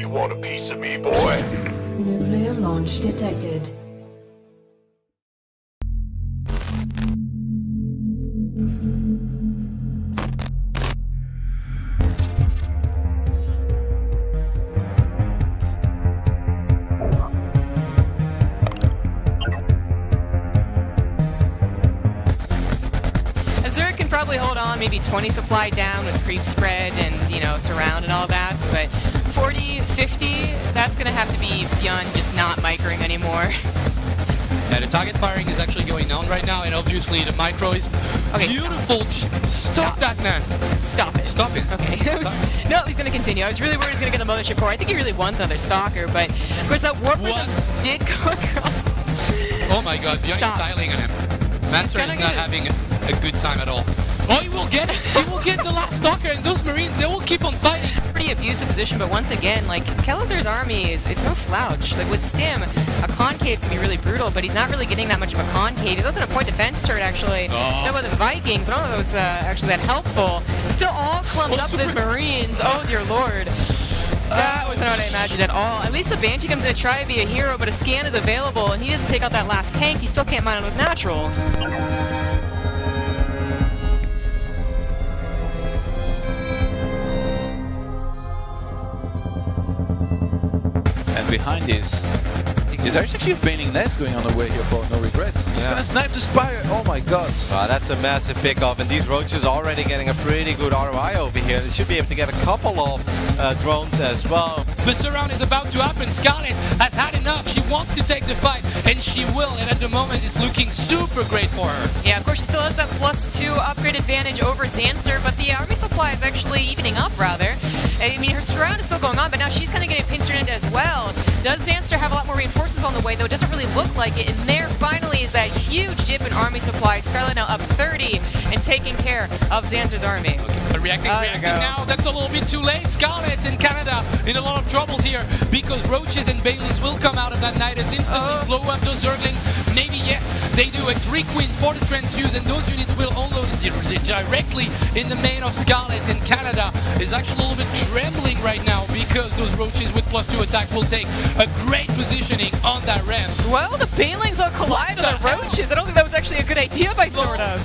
You want a piece of me, boy? Nuclear launch detected. Probably hold on, maybe 20 supply down with creep spread and, you know, surround and all that, but 40, 50, that's going to have to be beyond just not microing anymore. Yeah, the target firing is actually going on right now, and obviously the micro is beautiful. Stop that, man. Stop it. Stop it. Okay. No, he's going to continue. I was really worried he was going to get the mothership core. I think he really wants another stalker, but of course that warp did go across. Oh my god, Bjorn is styling on him. Master is not having a good time at all. Oh, he will get it! He will get the last stalker, and those Marines, they will keep on fighting. Pretty abusive position, but once again, like, Kelazar's army it's no slouch. Like, with Stim, a concave can be really brutal, but he's not really getting that much of a concave. He looked at a point defense turret, actually. That was the Vikings, but I don't know if it was actually that helpful. Still all clumped up with his Marines. Oh, dear lord. That was not what I imagined at all. At least the Banshee comes to try to be a hero, but a scan is available, and he doesn't take out that last tank. He still can't mine on his natural. And behind this, there's actually a Baining Nest going on the way here for No Regrets. He's gonna snipe the Spire. Oh my god. That's a massive pickoff, and these roaches are already getting a pretty good ROI over here. They should be able to get a couple of drones as well. The surround is about to happen. Scarlet has had enough. She wants to take the fight, and she will. And at the moment, it's looking super great for her. Yeah, of course, she still has that +2 upgrade advantage over Zanster, but the army supply is actually evening up, rather. I mean, her surround is still going on, but now she's kind of getting pincered in as well. Does Zanster have a lot more reinforcements on the way, though? It doesn't really look like it. And there, finally, is that huge dip in army supply. Scarlet now up 30 and taking care of Zanster's army. Okay, but reacting now. That's a little bit too late. Scarlet in Canada in a lot of troubles here because roaches and Banelings will come out of that Nidus instantly, blow up those Zerglings. Maybe, yes, they do. And 3 Queens for the transfuse, and those units will unload directly in the main of Scarlet. And Canada is actually a little bit trembling right now because those roaches with +2 attack will take a great positioning on that ramp. Well, the Banelings will collide with the roaches. I don't think that was actually a good idea by sort of.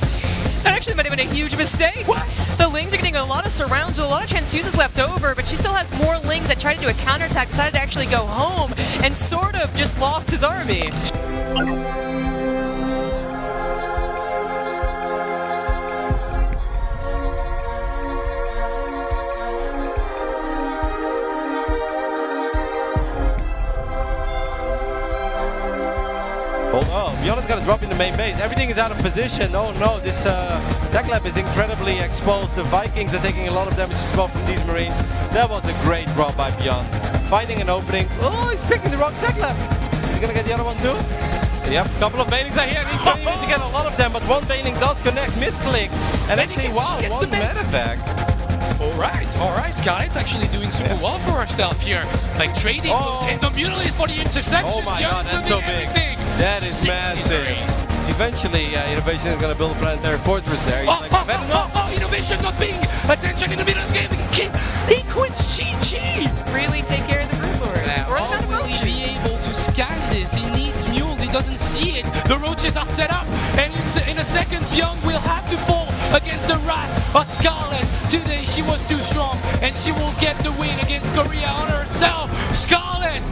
That actually might have been a huge mistake. What? The Lings are getting a lot of surrounds, a lot of transfuses left over, but she still has more Lings that tried to do a counterattack, decided to actually go home, and sort of just lost his army. Oh, Bjorn's gonna drop in the main base. Everything is out of position. Oh no, this tech lab is incredibly exposed. The Vikings are taking a lot of damage as well from these Marines. That was a great drop by Bjorn. Finding an opening. Oh, he's picking the wrong tech lab. He's gonna get the other one too. Yep, a couple of Banelings are here, and he's going to get a lot of them, but one Baneling does connect, misclick. And actually, wow, one medevac. Alright, Scarlet's actually doing super well for herself here. Like trading those endomutilates for the intersection. Oh my god, that's so big. That is massive. Eventually, Innovation is going to build a planetary fortress there. He's Innovation not being attention in the middle of the game. He quits Chi-Chi. Really take care of the Brood Lords. Or the will he be able to scan this? He needs mules. He doesn't see it. The roaches are set up. And in a second, Bjorn will have to fall against the wrath of Scarlet. Today, she was too strong. And she will get the win against Korea on herself. Scarlet!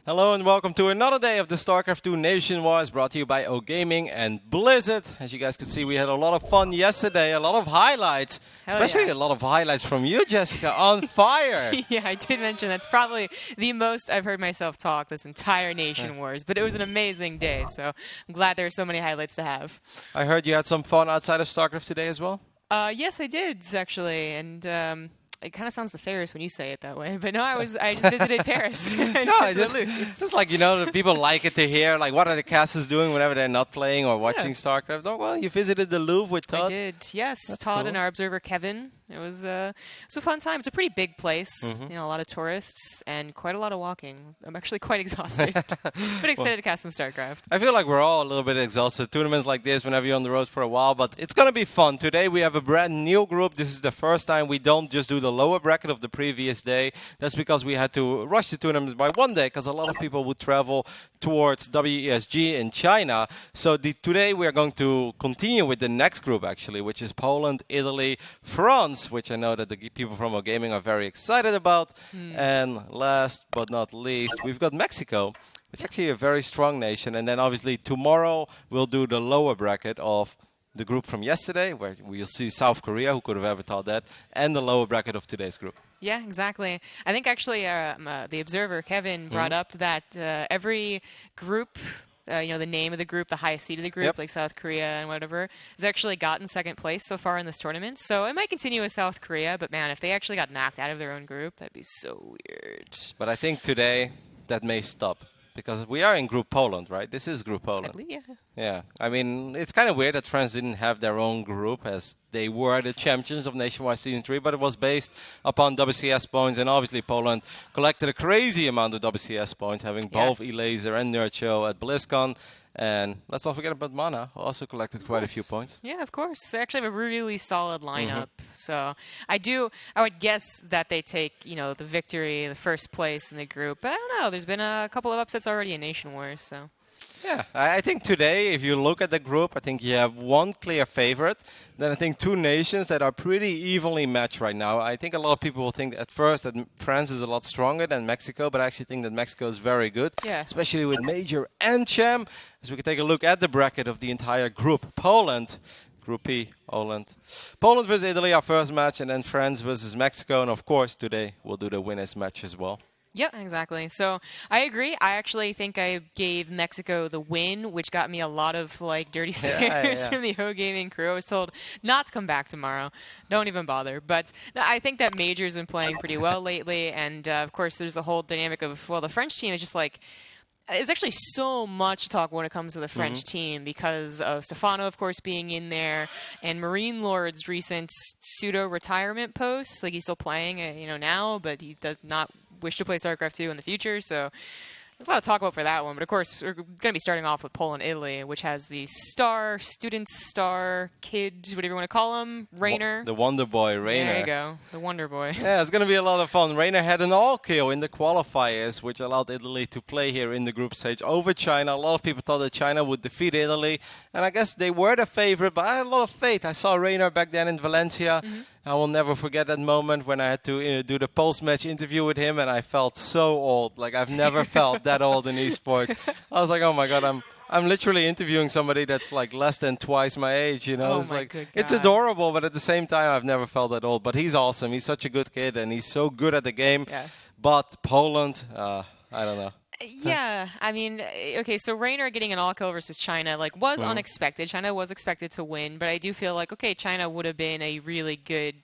Hello and welcome to another day of the Starcraft 2 Nation Wars, brought to you by O Gaming and Blizzard. As you guys could see, we had a lot of fun yesterday, a lot of highlights, especially a lot of highlights from you, Jessica, on fire. Yeah, I did mention that's probably the most I've heard myself talk this entire Nation Wars, but it was an amazing day, so I'm glad there are so many highlights to have. I heard you had some fun outside of Starcraft today as well? Yes, I did, actually, and it kind of sounds nefarious when you say it that way, but no, I just visited Paris. It's like, the people like it to hear, like, what are the casters doing whenever they're not playing or watching StarCraft? Oh, well, you visited the Louvre with Todd? I did, yes. That's Todd cool. and our observer, Kevin. It was a fun time. It's a pretty big place, a lot of tourists and quite a lot of walking. I'm actually quite exhausted, but excited to cast some StarCraft. I feel like we're all a little bit exhausted. Tournaments like this, whenever you're on the road for a while, but it's going to be fun. Today we have a brand new group. This is the first time we don't just do the lower bracket of the previous day. That's because we had to rush the tournament by one day because a lot of people would travel towards WESG in China. So today we are going to continue with the next group, actually, which is Poland, Italy, France, which I know that the people from our gaming are very excited about. And last but not least, we've got Mexico. It's actually a very strong nation. And then obviously tomorrow we'll do the lower bracket of the group from yesterday, where we'll see South Korea, who could have ever thought that, and the lower bracket of today's group. Yeah, exactly. I think actually the observer, Kevin, brought up that every group, the name of the group, the highest seed of the group, like South Korea and whatever, has actually gotten second place so far in this tournament. So it might continue with South Korea, but man, if they actually got knocked out of their own group, that'd be so weird. But I think today that may stop. Because we are in Group Poland, right? This is Group Poland. I believe, yeah. Yeah. I mean, it's kind of weird that France didn't have their own group as they were the champions of Nationwide Season 3, but it was based upon WCS points, and obviously Poland collected a crazy amount of WCS points, having both Elaser and Nurcho at BlizzCon. And let's not forget about Mana, who also collected quite a few points. Yeah, of course. They actually have a really solid lineup. So I would guess that they take, the victory, the first place in the group. But I don't know. There's been a couple of upsets already in Nation Wars, so. Yeah, I think today, if you look at the group, I think you have one clear favorite. Then I think two nations that are pretty evenly matched right now. I think a lot of people will think at first that France is a lot stronger than Mexico, but I actually think that Mexico is very good, especially with Major and Cham. As we can take a look at the bracket of the entire group. Poland, Group P, Poland versus Italy, our first match, and then France versus Mexico. And of course, today we'll do the winners match as well. Yeah, exactly. So I agree. I actually think I gave Mexico the win, which got me a lot of dirty stares from the Ho Gaming crew. I was told not to come back tomorrow. Don't even bother. But I think that Major's been playing pretty well lately. And of course, there's the whole dynamic of, the French team is just there's actually so much to talk when it comes to the French team because of Stefano, of course, being in there, and Marine Lord's recent pseudo-retirement post. He's still playing, now, but he does not wish to play StarCraft 2 in the future, so there's a lot to talk about for that one. But of course, we're going to be starting off with Poland, Italy, which has the student star, kid, whatever you want to call him, Rainer. The Wonder Boy, Rainer. There you go, the Wonder Boy. Yeah, it's going to be a lot of fun. Rainer had an all-kill in the qualifiers, which allowed Italy to play here in the group stage over China. A lot of people thought that China would defeat Italy, and I guess they were the favorite, but I had a lot of faith. I saw Rainer back then in Valencia. I will never forget that moment when I had to do the post-match interview with him, and I felt so old. I've never felt that old in esports. I was like, oh my God, I'm literally interviewing somebody that's less than twice my age, Oh it's my good it's God. Adorable, but at the same time, I've never felt that old. But he's awesome. He's such a good kid, and he's so good at the game. Yeah. But Poland, I don't know. Yeah, I mean, okay, so Rainer getting an all-kill versus China, was unexpected. China was expected to win, but I do feel okay, China would have been a really good,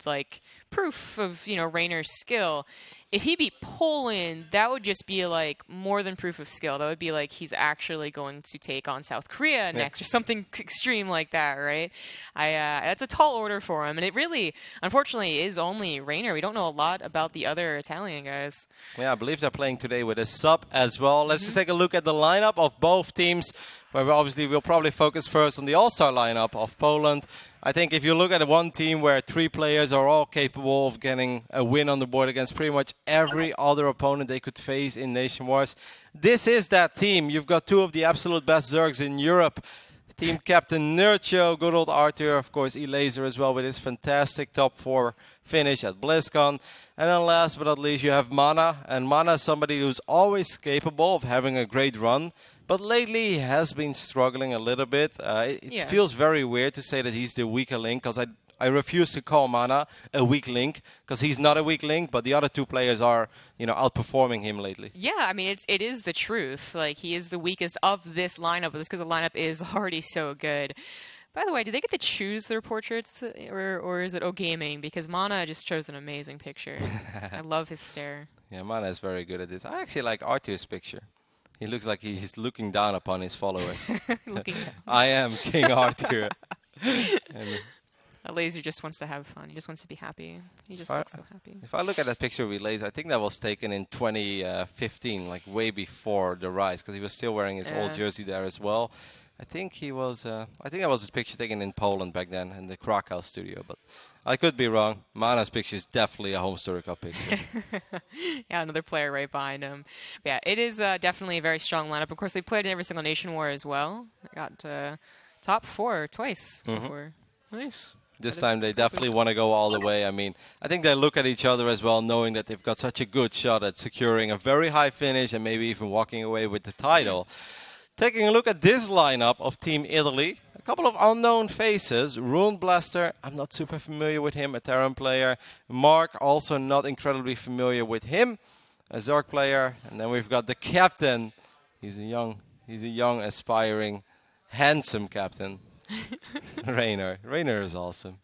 proof of, Rainer's skill. If he beat Poland, that would just be more than proof of skill. That would be he's actually going to take on South Korea next or something extreme like that, right? That's a tall order for him, and it really, unfortunately, is only Rainer. We don't know a lot about the other Italian guys. Yeah, I believe they're playing today with a sub as well. Let's just take a look at the lineup of both teams, where we'll probably focus first on the all-star lineup of Poland. I think if you look at one team where three players are all capable of getting a win on the board against pretty much every other opponent they could face in Nation Wars, this is that team. You've got two of the absolute best Zergs in Europe. Team captain Nurcho, good old Arthur, of course, Elaser as well with his fantastic top 4 finish at BlizzCon. And then last but not least, you have Mana. And Mana is somebody who's always capable of having a great run. But lately, he has been struggling a little bit. It feels very weird to say that he's the weaker link, because I refuse to call Mana a weak link, because he's not a weak link, but the other two players are, outperforming him lately. Yeah, I mean, it is the truth. He is the weakest of this lineup, but it's because the lineup is already so good. By the way, do they get to choose their portraits, or is it O Gaming? Because Mana just chose an amazing picture. I love his stare. Yeah, Mana is very good at this. I actually like Arthur's picture. He looks like he's looking down upon his followers. Looking down. I am King Arthur. And Laser just wants to have fun. He just wants to be happy. He just looks so happy. if I look at that picture with Laser, I think that was taken in 2015, like way before the rise, because he was still wearing his old jersey there as well. I think he was. I think that was a picture taken in Poland back then in the Krakow studio, but I could be wrong. Mana's picture is definitely a home story cup picture. Yeah, another player right behind him. But yeah, it is definitely a very strong lineup. Of course, they played in every single Nation War as well. They got top 4 twice before. Nice. This time they definitely want to go all the way. I mean, I think they look at each other as well, knowing that they've got such a good shot at securing a very high finish and maybe even walking away with the title. Taking a look at this lineup of Team Italy, a couple of unknown faces. Rune Blaster, I'm not super familiar with him, a Terran player. Mark, also not incredibly familiar with him, a Zork player. And then we've got the captain. He's a young, aspiring, handsome captain. Rainer. Rainer is awesome.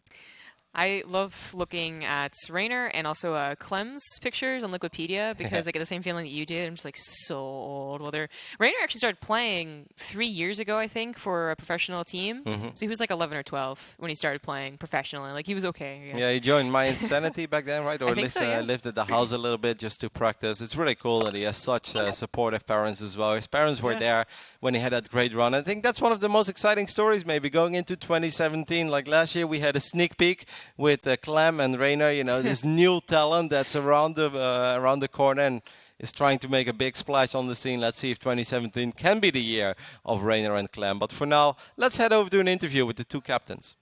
I love looking at Rainer and also Clem's pictures on Wikipedia because I get the same feeling that you did. I'm just like so old. Well, Rainer actually started playing 3 years ago, I think, for a professional team. So he was like 11 or 12 when he started playing professionally. Like he was okay, I guess. Yeah, he joined My Insanity back then, right? Or lived at the house a little bit just to practice. It's really cool that he has such supportive parents as well. His parents were there when he had that great run. I think that's one of the most exciting stories maybe going into 2017. Like last year we had a sneak peek with Clem and Rainer, you know, this new talent that's around the corner and is trying to make a big splash on the scene. Let's see if 2017 can be the year of Rainer and Clem. But for now, let's head over to an interview with the two captains.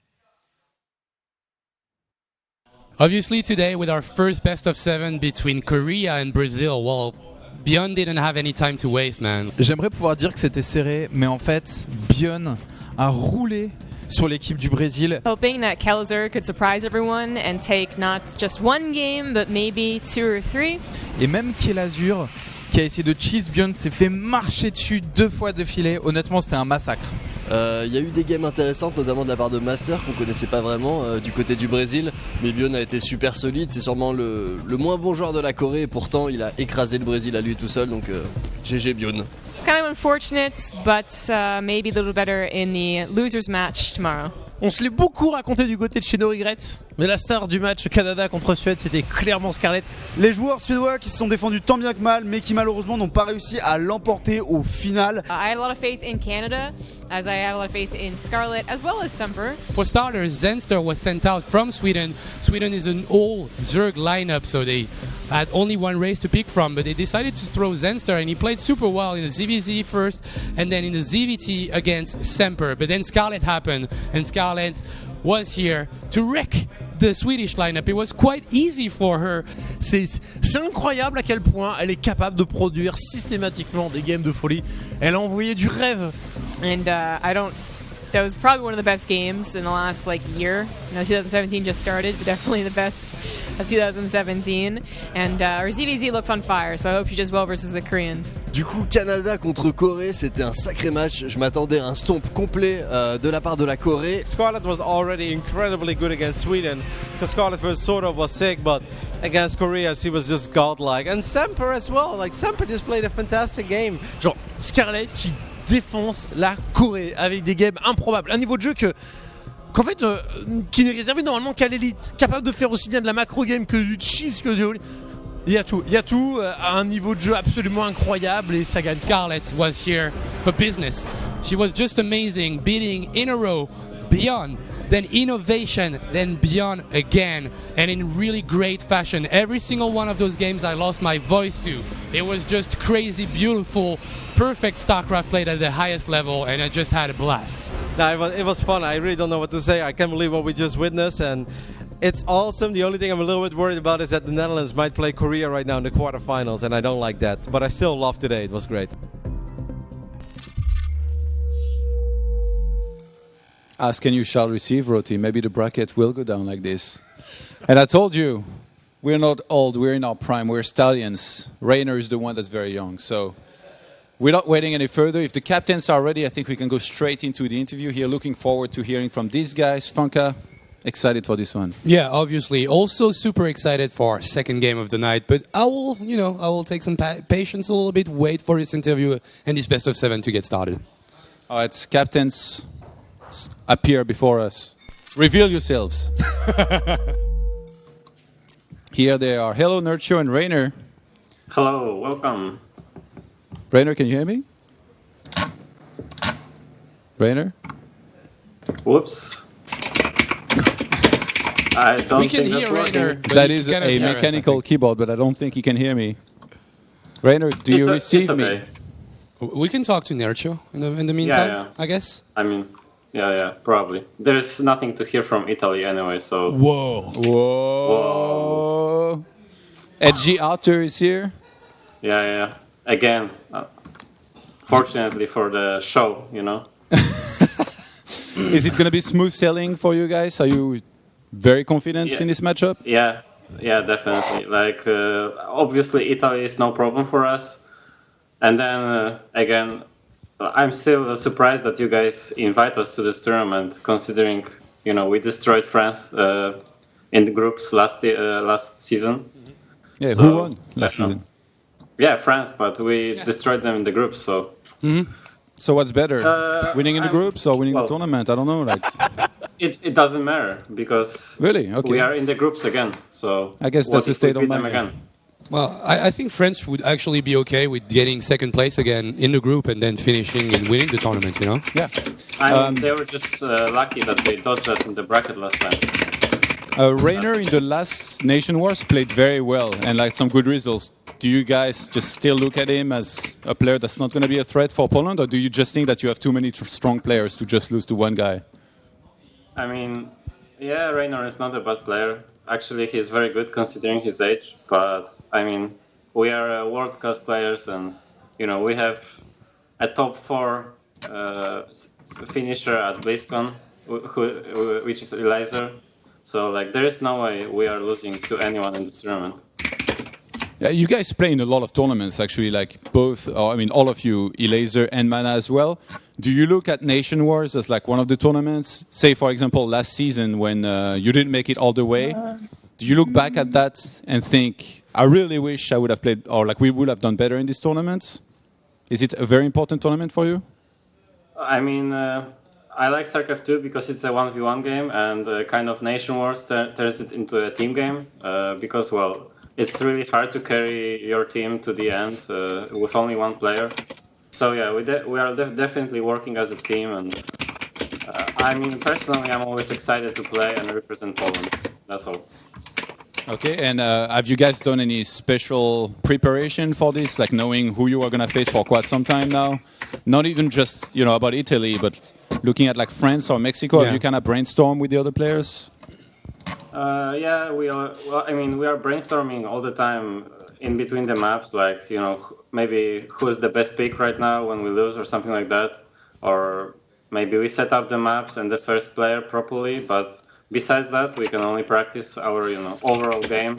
Obviously today with our first best of 7 between Korea and Brazil, well, Bjorn didn't have any time to waste, man. J'aimerais pouvoir dire que c'était serré, mais en fait, Bjorn a roulé sur l'équipe du Brésil. Hoping that Kelzer could surprise everyone and take not just one game, but maybe 2 or 3. Et même Kelazur, qui a essayé de cheese Bjorn, s'est fait marcher dessus 2 fois de filet. Honnêtement, c'était un massacre. Il y a eu des games intéressantes, notamment de la part de Master, qu'on connaissait pas vraiment du côté du Brésil. Mais Bjorn a été super solide, c'est sûrement le moins bon joueur de la Corée, et pourtant il a écrasé le Brésil à lui tout seul, donc GG Bjorn. It's kind of unfortunate, but maybe a little better in the losers match tomorrow. On se l'est beaucoup raconté du côté de chez No Regrets, mais la star du match Canada contre Suède, c'était clairement Scarlett. Les joueurs suédois qui se sont défendus tant bien que mal, mais qui malheureusement n'ont pas réussi à l'emporter au final. I had a lot of faith in Canada, as I have a lot of faith in Scarlett, as well as Semper. For starters, Zenster was sent out from Sweden. Sweden is an old Zerg lineup, so they had only one race to pick from, but they decided to throw Zenster, and he played super well in the ZVZ first, and then in the ZVT against Semper. But then Scarlett happened, and Scarlett was here to wreck the Swedish lineup. It was quite easy for her. C'est incroyable à quel point elle est capable de produire systématiquement des games de folie. Elle a envoyé du rêve. And that was probably one of the best games in the last year. 2017 just started, but definitely the best of 2017. And our ZVZ looks on fire, so I hope she does well versus the Koreans. Du coup, Canada contre Corée, c'était un sacré match. Je m'attendais à un stomp complet de la part de la Corée. Scarlett was already incredibly good against Sweden, because Scarlett was sick, but against Korea, she was just godlike. And Semper as well. Like Semper just played a fantastic game. Genre Scarlett qui défonce la Corée avec des games improbables, un niveau de jeu qu'en fait qui n'est réservé normalement qu'à l'élite, capable de faire aussi bien de la macro game que du cheese que du... Il y a tout à un niveau de jeu absolument incroyable et ça gagne. Scarlett was here for business. She was just amazing, beating in a row Beyond, then innovation, then Beyond again, and in really great fashion. Every single one of those games I lost my voice to. It was just crazy, beautiful, perfect Starcraft played at the highest level, and I just had a blast. No, it was fun. I really don't know what to say. I can't believe what we just witnessed, and it's awesome. The only thing I'm a little bit worried about is that the Netherlands might play Korea right now in the quarterfinals, and I don't like that. But I still love today. It was great. Ask and you shall receive, Roti. Maybe the bracket will go down like this. And I told you, we're not old. We're in our prime. We're stallions. Rainer is the one that's very young. So without waiting any further, if the captains are ready, I think we can go straight into the interview here. Looking forward to hearing from these guys. Funka, excited for this one. Yeah, obviously. Also super excited for our second game of the night. But I will take some patience a little bit, wait for this interview and this best of 7 to get started. All right, captains, appear before us. Reveal yourselves. Here they are. Hello, Nurture and Rainer. Hello, welcome. Rainer, can you hear me? Rainer? Whoops. I don't We can think hear that's working. Rainer. but That he is cannot a hear us, I mechanical think. keyboard, but I don't think he can hear me. Rainer, do you receive it's me? okay. We can talk to Nercho in the meantime, yeah. I guess. I mean, yeah, probably. There's nothing to hear from Italy anyway, so... Whoa. Whoa. Edgy Arthur is here. Yeah. Again, fortunately for the show, you know. Is it going to be smooth sailing for you guys? Are you very confident Yeah. in this matchup? Yeah, definitely. Like, obviously Italy is no problem for us. And then, again, I'm still surprised that you guys invite us to this tournament, considering, we destroyed France in the groups last season. Yeah, So, who won last season? Yeah, France, but we destroyed them in the groups, so... So what's better, winning in the I'm- groups or winning the well- tournament? I don't know. Like, It doesn't matter, because really? Okay. we are in the groups again, so... I guess what that's the if we state of beat them mind. again? Well, I think France would actually be okay with getting second place again in the group and then finishing and winning the tournament, Yeah. I mean, they were just lucky that they dodged us in the bracket last time. Rainer in the last Nation Wars played very well and like some good results. Do you guys just still look at him as a player that's not going to be a threat for Poland, or do you just think that you have too many strong players to just lose to one guy? I mean, yeah, Raynor is not a bad player. Actually, he's very good considering his age. But, I mean, we are world-class players and, we have a top 4 finisher at BlizzCon, which is Eliza. So, like, there is no way we are losing to anyone in this tournament. Yeah, you guys play in a lot of tournaments, actually, like both, all of you, Elaser and Mana as well. Do you look at Nation Wars as like one of the tournaments? Say, for example, last season when you didn't make it all the way. Do you look back at that and think, I really wish I would have played, or like we would have done better in this tournament? Is it a very important tournament for you? I mean, I like Starcraft 2 because it's a 1v1 game, and kind of Nation Wars turns it into a team game because, well, it's really hard to carry your team to the end with only one player. So yeah, we are definitely working as a team, and I mean, personally, I'm always excited to play and represent Poland. That's all. Okay, and have you guys done any special preparation for this, like knowing who you are going to face for quite some time now? Not even just, about Italy, but looking at like France or Mexico, have you kind of brainstormed with the other players? Yeah, we are. Well, I mean, we are brainstorming all the time in between the maps, like, maybe who's the best pick right now when we lose or something like that. Or maybe we set up the maps and the first player properly, but besides that, we can only practice our, overall game.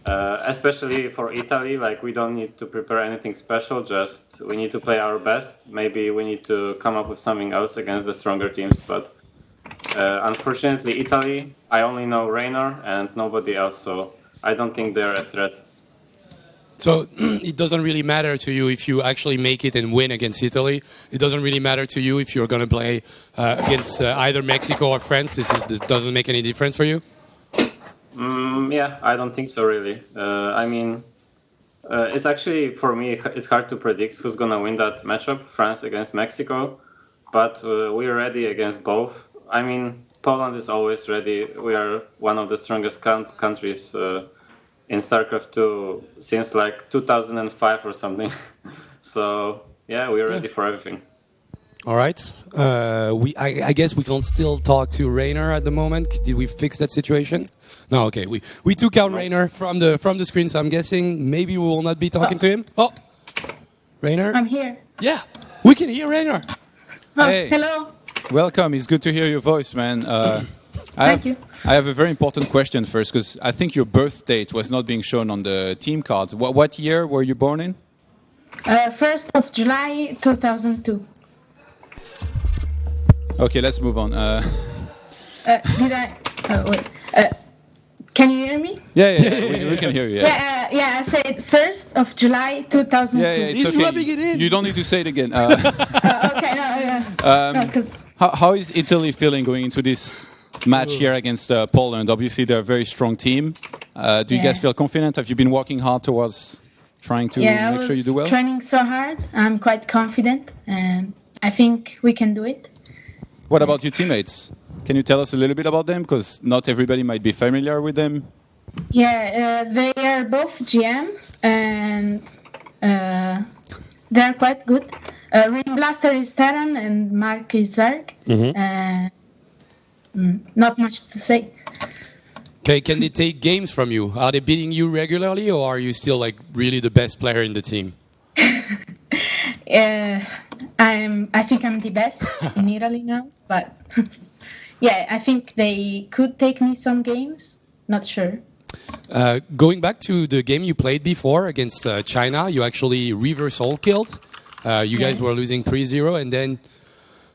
Especially for Italy, like, we don't need to prepare anything special, just we need to play our best. Maybe we need to come up with something else against the stronger teams, but unfortunately, Italy, I only know Raynor and nobody else, so I don't think they're a threat. So it doesn't really matter to you if you actually make it and win against Italy. It doesn't really matter to you if you're going to play against either Mexico or France. This doesn't make any difference for you? Yeah, I don't think so, really. I mean, it's actually, for me, it's hard to predict who's going to win that matchup, France against Mexico. But we're ready against both. I mean, Poland is always ready. We are one of the strongest countries in StarCraft 2 since like 2005 or something. So, yeah, we're ready for everything. All right. I guess we can still talk to Raynor at the moment. Did we fix that situation? No, okay. We took out Raynor from the screen, so I'm guessing maybe we will not be talking to him. Oh, Raynor? I'm here. Yeah, we can hear Raynor. Oh, Hey. Hello. Welcome. It's good to hear your voice, man. Thank you. I have a very important question first, because I think your birth date was not being shown on the team card. What year were you born in? 1st of July 2002. Okay, let's move on. Did I? Oh, wait. Can you hear me? Yeah, we can hear you. Yeah, I said 1st of July 2002. Yeah, it's He's okay. rubbing it in. You don't need to say it again. Okay, no, 'cause How is Italy feeling going into this match here against Poland? Obviously, they're a very strong team. Do you guys feel confident? Have you been working hard towards trying to make sure you do well? Training so hard. I'm quite confident, and I think we can do it. What about your teammates? Can you tell us a little bit about them? Because not everybody might be familiar with them. Yeah, they are both GM, and they're quite good. Ring Blaster is Terran, and Mark is Zerg. Not much to say. Okay, can they take games from you? Are they beating you regularly, or are you still like really the best player in the team? I think I'm the best in Italy now, but yeah, I think they could take me some games. Not sure. Going back to the game you played before against China, you actually reverse all killed. You guys were losing 3-0, and then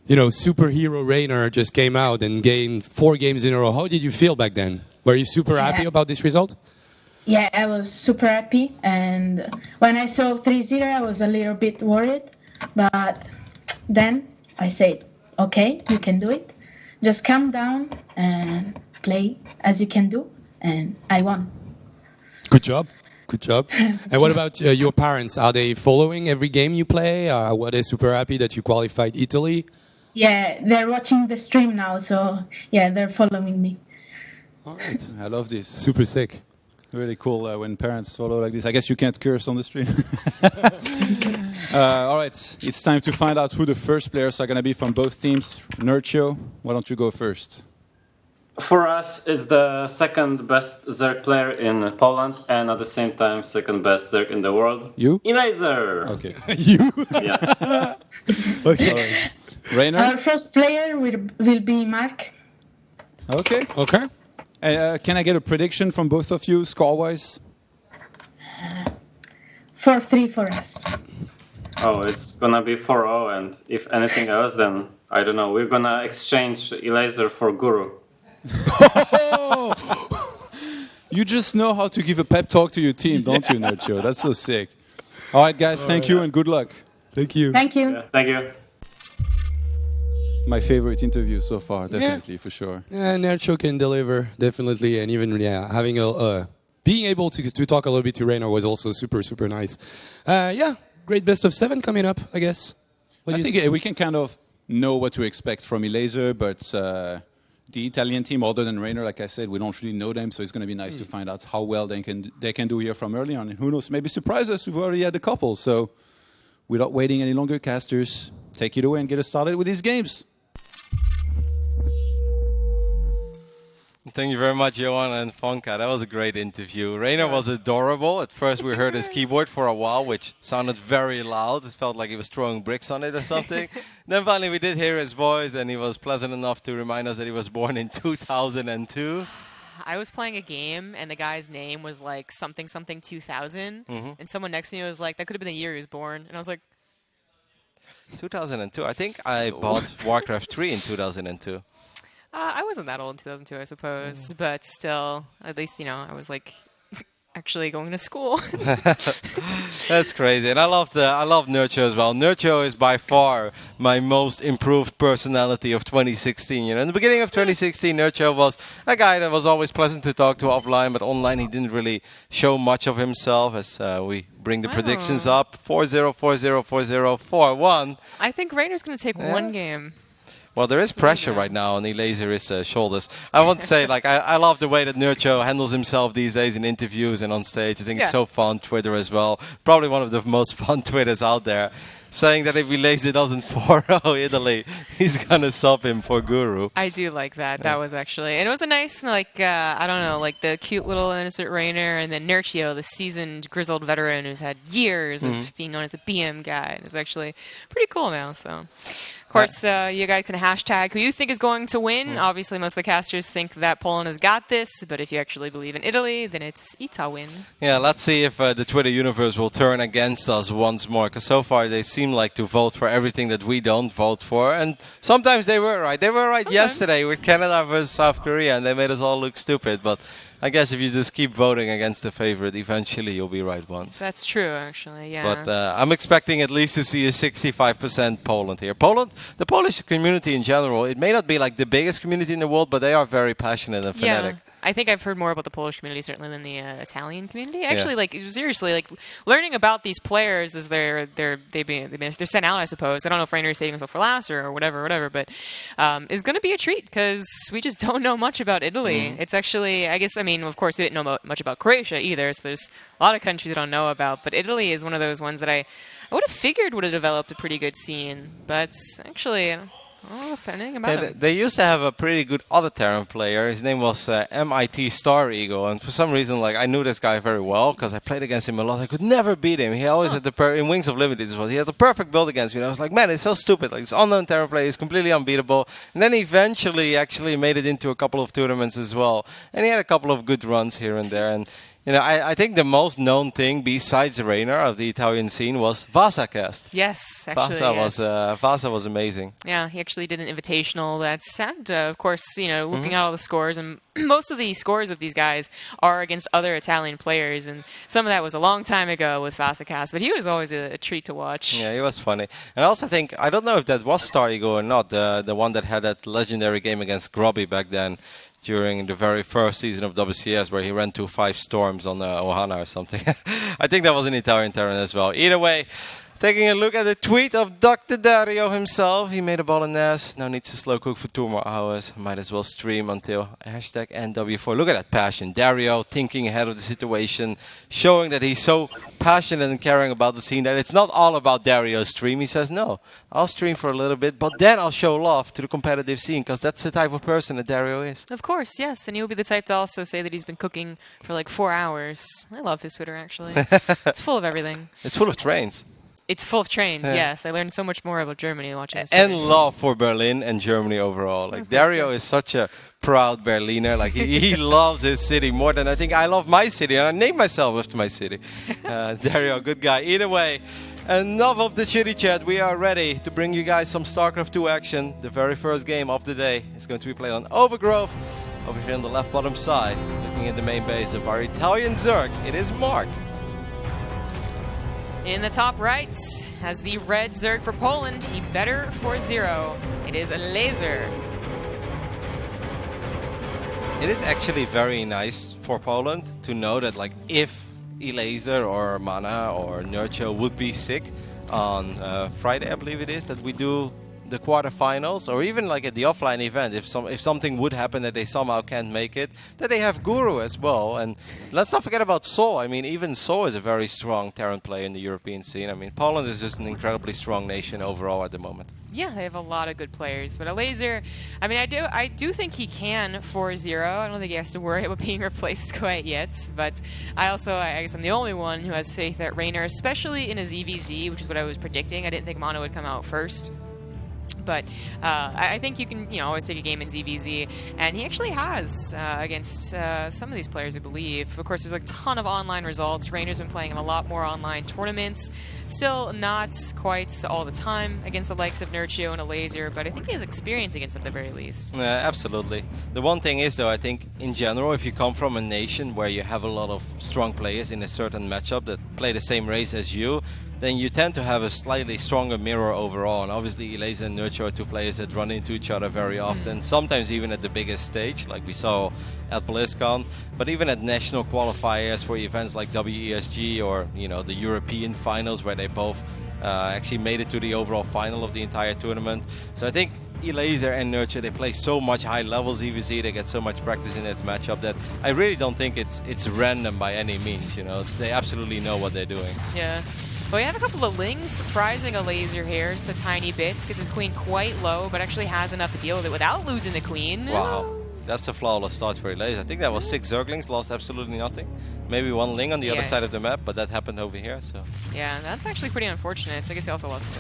superhero Rainer just came out and gained 4 games in a row. How did you feel back then? Were you super happy about this result? Yeah, I was super happy, and when I saw 3-0, I was a little bit worried, but then I said, okay, you can do it. Just calm down and play as you can do, and I won. Good job. And what about your parents? Are they following every game you play? Were they super happy that you qualified Italy? Yeah, they're watching the stream now, so yeah, they're following me. All right, I love this. Super sick. Really cool when parents follow like this. I guess you can't curse on the stream. All right, it's time to find out who the first players are going to be from both teams. Nurcho, why don't you go first? For us, it's the second best Zerg player in Poland, and at the same time, second best Zerg in the world. You? Elaser! Okay. You? Yeah. Okay. Right. Rainer? Our first player will be Mark. Okay. Can I get a prediction from both of you, score-wise? 4-3 for us. Oh, it's gonna be 4-0, and if anything else, then I don't know. We're gonna exchange Elaser for Guru. You just know how to give a pep talk to your team, don't you, Nacho? That's so sick. All right, guys, thank you and good luck. Thank you. Thank you. Yeah, thank you. My favorite interview so far, definitely, for sure. Yeah, Nercho can deliver, definitely, and even having being able to talk a little bit to Rainer was also super, super nice. Great best of 7 coming up, I guess. I think we can kind of know what to expect from Elaser, but the Italian team, other than Rainer, like I said, we don't really know them, so it's going to be nice to find out how well they can do here from early on. And who knows, maybe surprise us. We've already had a couple, so without waiting any longer, casters, take it away and get us started with these games. Thank you very much, Johan and Fonka. That was a great interview. Rainer was adorable. At first we heard his keyboard for a while, which sounded very loud. It felt like he was throwing bricks on it or something. Then finally we did hear his voice, and he was pleasant enough to remind us that he was born in 2002. I was playing a game, and the guy's name was like something 2000, and someone next to me was like, that could have been the year he was born. And I was like... 2002. I think I bought Warcraft 3 in 2002. I wasn't that old in 2002, I suppose, but still, at least, I was like actually going to school. That's crazy, and I love Nurcho as well. Nurcho is by far my most improved personality of 2016. In the beginning of 2016, Nurcho was a guy that was always pleasant to talk to offline, but online he didn't really show much of himself. As we bring the predictions up, 4-0, 4-0, 4-0, 4-1. I think Rainer's going to take one game. Well, there is pressure right now on Elaser's shoulders. I want to say, I love the way that Nurcho handles himself these days in interviews and on stage. I think it's so fun. Twitter as well. Probably one of the most fun Twitters out there. Saying that if Elaser doesn't 4-0 Italy, he's going to sub him for Guru. I do like that. That was actually... And it was a nice, I don't know, the cute little innocent Rainer, and then Nurcho, the seasoned, grizzled veteran who's had years of being known as the BM guy. It's actually pretty cool now, so... course, you guys can hashtag who you think is going to win. Obviously, most of the casters think that Poland has got this, but if you actually believe in Italy, then it's Ita win. Yeah, let's see if the Twitter universe will turn against us once more, because so far they seem like to vote for everything that we don't vote for, and sometimes they were right. They were right yesterday with Canada versus South Korea, and they made us all look stupid, but I guess if you just keep voting against the favorite, eventually you'll be right once. That's true, actually, yeah. But I'm expecting at least to see a 65% Poland here. Poland, the Polish community in general, it may not be like the biggest community in the world, but they are very passionate and fanatic. Yeah. I think I've heard more about the Polish community certainly than the Italian community. Actually, like seriously, like learning about these players as they're sent out, I suppose. I don't know if Rainer is saving himself for last or whatever, but is going to be a treat because we just don't know much about Italy. It's actually, I guess, I mean, of course, we didn't know much about Croatia either. So there's a lot of countries I don't know about, but Italy is one of those ones that I would have figured would have developed a pretty good scene, but actually, I don't know anything about him. They used to have a pretty good other Terran player. His name was MIT Star Eagle, and for some reason, like I knew this guy very well because I played against him a lot. I could never beat him. He always had in Wings of Liberty as well. He had the perfect build against me. And I was like, man, it's so stupid. Like this unknown Terran player is completely unbeatable. And then he eventually actually made it into a couple of tournaments as well, and he had a couple of good runs here and there. And you know, I think the most known thing besides Rainer of the Italian scene was VasaCast. Yes, actually, Vasa was amazing. Yeah, he actually did an invitational that's sad. Of course, you know, looking at all the scores, and most of the scores of these guys are against other Italian players, and some of that was a long time ago with VasaCast, but he was always a treat to watch. Yeah, he was funny. And I also think, I don't know if that was Star Eagle or not, the one that had that legendary game against Grobby back then, during the very first season of WCS, where he ran 2-5 storms on Ohana or something. I think that was an Italian Terran as well. Either way, taking a look at the tweet of Dr. Dario himself. He made a ball in NAS. No need to slow cook for 2 more hours. Might as well stream until hashtag NW4. Look at that passion. Dario thinking ahead of the situation, showing that he's so passionate and caring about the scene that it's not all about Dario's stream. He says, no, I'll stream for a little bit, but then I'll show love to the competitive scene, because that's the type of person that Dario is. Of course, yes. And he'll be the type to also say that he's been cooking for like 4 hours. I love his Twitter, actually. It's full of everything. It's full of trains. It's full of trains, yes. I learned so much more about Germany watching this. And love for Berlin and Germany overall. Like Dario is such a proud Berliner. Like he loves his city more than I think I love my city. And I named myself after my city. Dario, good guy. Either way, enough of the chitty chat. We are ready to bring you guys some StarCraft 2 action. The very first game of the day is going to be played on Overgrowth. Over here on the left bottom side, looking at the main base of our Italian Zerg, it is Mark. In the top right, has the red Zerg for Poland, he better 4-0. It is a laser. It is actually very nice for Poland to know that, like, if Laser or Mana or Nurture would be sick on Friday, I believe it is, that we do the quarterfinals, or even like at the offline event, if something would happen that they somehow can't make it, that they have Guru as well. And let's not forget about Sol. I mean, even Sol is a very strong Terran player in the European scene. I mean, Poland is just an incredibly strong nation overall at the moment. Yeah, they have a lot of good players, but a laser, I mean, I do think he can 4-0. I don't think he has to worry about being replaced quite yet, but I guess I'm the only one who has faith that Rainer, especially in his EVZ, which is what I was predicting. I didn't think Mono would come out first. But I think you can, always take a game in ZVZ, and he actually has against some of these players, I believe. Of course, there's a ton of online results. Rainer's been playing in a lot more online tournaments. Still not quite all the time against the likes of Nurchio and a Laser, but I think he has experience against them at the very least. Yeah, absolutely. The one thing is, though, I think in general, if you come from a nation where you have a lot of strong players in a certain matchup that play the same race as you, then you tend to have a slightly stronger mirror overall. And obviously, Laser and Nurture are two players that run into each other very often, sometimes even at the biggest stage, like we saw at BlizzCon, but even at national qualifiers for events like WESG or, the European finals, where they both actually made it to the overall final of the entire tournament. So I think Laser and Nurture, they play so much high levels EVZ, they get so much practice in that matchup that I really don't think it's random by any means. They absolutely know what they're doing. Yeah. Well, we have a couple of Lings surprising a Laser here, just a tiny bit, because his queen quite low, but actually has enough to deal with it without losing the queen. Wow, that's a flawless start for Laser. I think that was 6 Zerglings, lost absolutely nothing. Maybe 1 Ling on the other side of the map, but that happened over here. So yeah, that's actually pretty unfortunate. I guess he also lost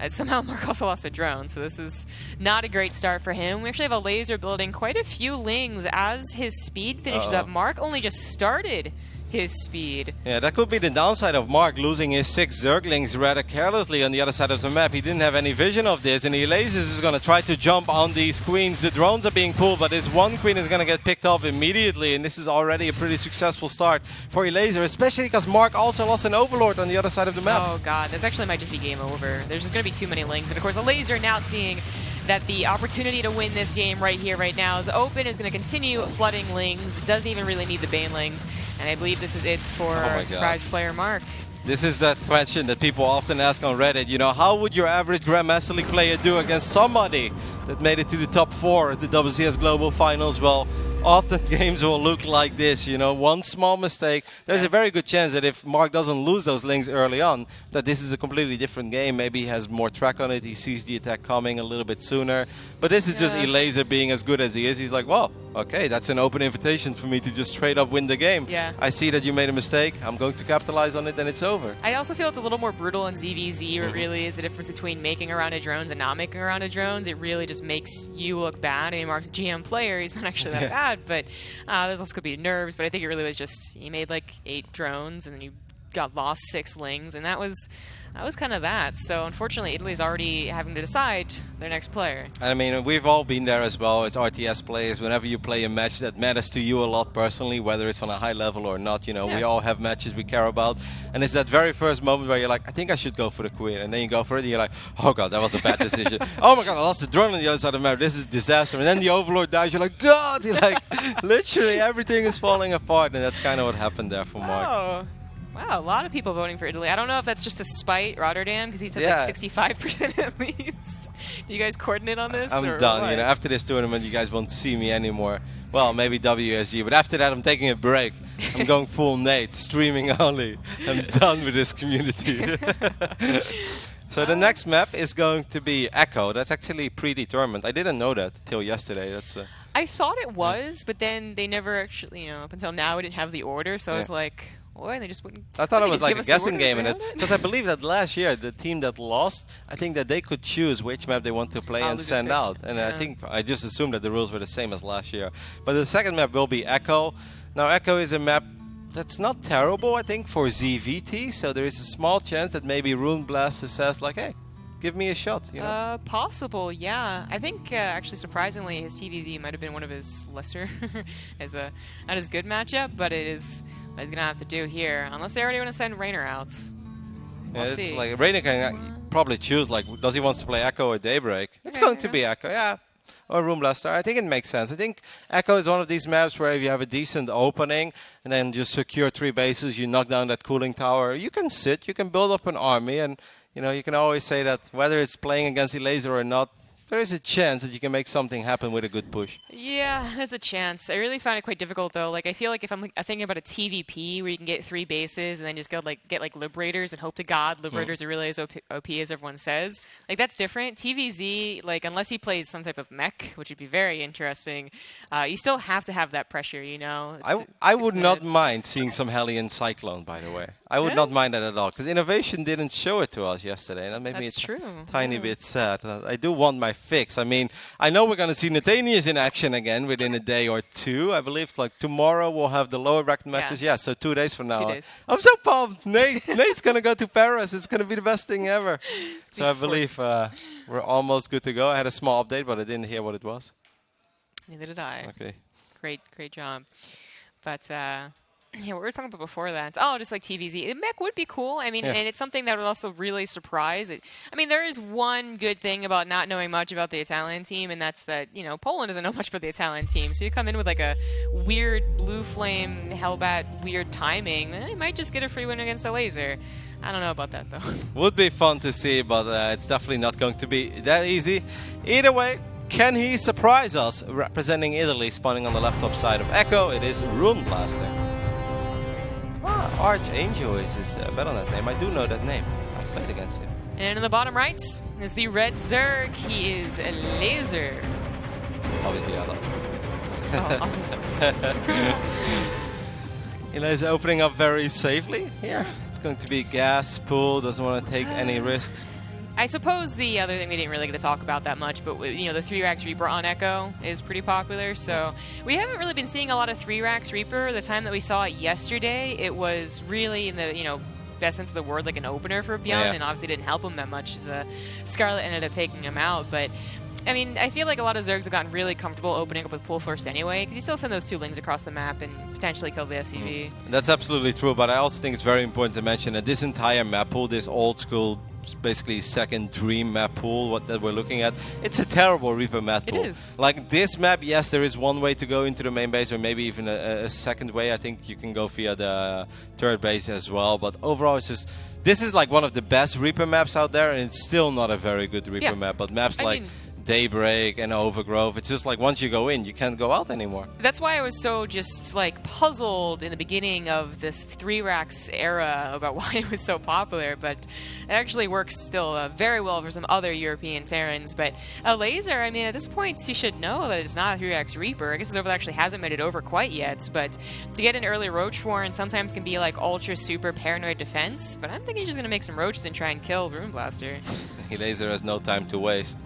somehow Mark also lost a drone, so this is not a great start for him. We actually have a laser building quite a few lings as his speed finishes up. Mark only just started his speed. Yeah, that could be the downside of Mark losing his 6 Zerglings rather carelessly on the other side of the map. He didn't have any vision of this, and Elasis is going to try to jump on these queens. The drones are being pulled, but this one queen is going to get picked off immediately, and this is already a pretty successful start for Elaser, especially because Mark also lost an Overlord on the other side of the map. Oh god, this actually might just be game over. There's just going to be too many lings, and of course the laser now seeing that the opportunity to win this game right here, right now is open, is going to continue flooding lings, doesn't even really need the Banelings, and I believe this is it for our surprise player, Mark. This is that question that people often ask on Reddit, you know, how would your average Grandmaster League player do against somebody that made it to the top 4 at the WCS Global Finals? Well, often games will look like this, you know, one small mistake. There's a very good chance that if Mark doesn't lose those lings early on, that this is a completely different game. Maybe he has more track on it, he sees the attack coming a little bit sooner. But this is just Elaser being as good as he is. He's like, well, okay, that's an open invitation for me to just straight up win the game. Yeah. I see that you made a mistake, I'm going to capitalize on it, and it's over. I also feel it's a little more brutal in ZVZ, where it really is the difference between making a round of drones and not making a round of drones. It really just makes you look bad. I mean, Mark's a GM player, he's not actually that bad, but there's also could be nerves, but I think it really was just, he made like 8 drones, and then you got lost 6 lings, and that was kind of that. So unfortunately, Italy's already having to decide their next player. I mean, we've all been there as well as RTS players. Whenever you play a match that matters to you a lot personally, whether it's on a high level or not, you know, we all have matches we care about. And it's that very first moment where you're like, I think I should go for the queen. And then you go for it and you're like, oh god, that was a bad decision. Oh my god, I lost the drone on the other side of the map. This is disaster. And then the Overlord dies. You're like, god, you're like, literally everything is falling apart. And that's kind of what happened there for Mark. Wow, a lot of people voting for Italy. I don't know if that's just to spite Rotterdam, because he said like 65% at least. You guys coordinate on this? I'm done. What? You know, after this tournament, you guys won't see me anymore. Well, maybe WSG, but after that, I'm taking a break. I'm going full Nate, streaming only. I'm done with this community. So the next map is going to be Echo. That's actually predetermined. I didn't know that till yesterday. That's. I thought it was, but then they never actually, you know, up until now, we didn't have the order, so I was like. Boy, they just wouldn't. I thought it was like a guessing game, because I believe that last year the team that lost, I think that they could choose which map they want to play and send out, and I think I just assumed that the rules were the same as last year. But the second map will be Echo. Now Echo is a map that's not terrible, I think, for ZVT, so there is a small chance that maybe Rune Blaster says like, hey, give me a shot. You know? Possible, yeah. I think actually surprisingly his TVZ might have been one of his lesser, as a not as good matchup, but it is. He's gonna have to do here, unless they already want to send Rainer out. We'll see. It's like Rainer can probably choose, like, does he want to play Echo or Daybreak? It's going to be Echo, or Room Blaster. I think it makes sense. I think Echo is one of these maps where if you have a decent opening and then just secure 3 bases, you knock down that cooling tower, you can sit, you can build up an army, and you know you can always say that whether it's playing against Elaser or not, there is a chance that you can make something happen with a good push. Yeah, there's a chance. I really find it quite difficult, though. Like, I feel like if I'm thinking about a TVP where you can get 3 bases and then just go get Liberators and hope to God Liberators are really as OP as everyone says. Like, that's different. TVZ, like, unless he plays some type of mech, which would be very interesting, you still have to have that pressure, you know? I would not mind seeing some Hellion Cyclone, by the way. I would not mind that at all, because Innovation didn't show it to us yesterday, and that made me a tiny bit sad. I do want my fix. I mean, I know we're going to see Nathanius in action again within a day or 2. I believe like tomorrow we'll have the lower bracket matches. Yeah, so 2 days from now. 2 days. I'm so pumped. Nate's going to go to Paris. It's going to be the best thing ever. So I believe we're almost good to go. I had a small update, but I didn't hear what it was. Neither did I. Okay. Great job. But yeah, what we were talking about before that. Oh, just like TVZ. Mech would be cool. I mean, and it's something that would also really surprise. I mean, there is one good thing about not knowing much about the Italian team, and that's that, you know, Poland doesn't know much about the Italian team. So you come in with like a weird Blue Flame, Hellbat, weird timing, you might just get a free win against a laser. I don't know about that, though. Would be fun to see, but it's definitely not going to be that easy. Either way, can he surprise us? Representing Italy, spawning on the left top side of Echo, it is Rune Blaster. Archangel is better on that name. I do know that name. I've played against him. And in the bottom right is the red Zerg. He is a laser. Obviously, I lost. Oh, Eli's opening up very safely here. It's going to be gas pool. Doesn't want to take any risks. I suppose the other thing we didn't really get to talk about that much, but the 3-Rax Reaper on Echo is pretty popular. So we haven't really been seeing a lot of 3-Rax Reaper. The time that we saw it yesterday, it was really in the best sense of the word like an opener for Beyond, and obviously didn't help him that much as Scarlet ended up taking him out. But I mean, I feel like a lot of Zergs have gotten really comfortable opening up with pull first anyway, because you still send those 2 Lings across the map and potentially kill the SCV. That's absolutely true, but I also think it's very important to mention that this entire map pool, this old school, basically second dream map pool that we're looking at, it's a terrible Reaper map pool. It is. Like this map, yes, there is one way to go into the main base, or maybe even a second way. I think you can go via the turret base as well, but overall it's just, this is like one of the best Reaper maps out there, and it's still not a very good Reaper map, but maps like Daybreak and Overgrowth, it's just like once you go in, you can't go out anymore. That's why I was so just like puzzled in the beginning of this 3-Rax era about why it was so popular, but it actually works still very well for some other European Terrans. But a laser, I mean, at this point, you should know that it's not a 3-Rax Reaper. I guess Zova actually hasn't made it over quite yet, but to get an early Roach Warren sometimes can be like ultra super paranoid defense, but I'm thinking he's just going to make some Roaches and try and kill Rune Blaster. Laser has no time to waste.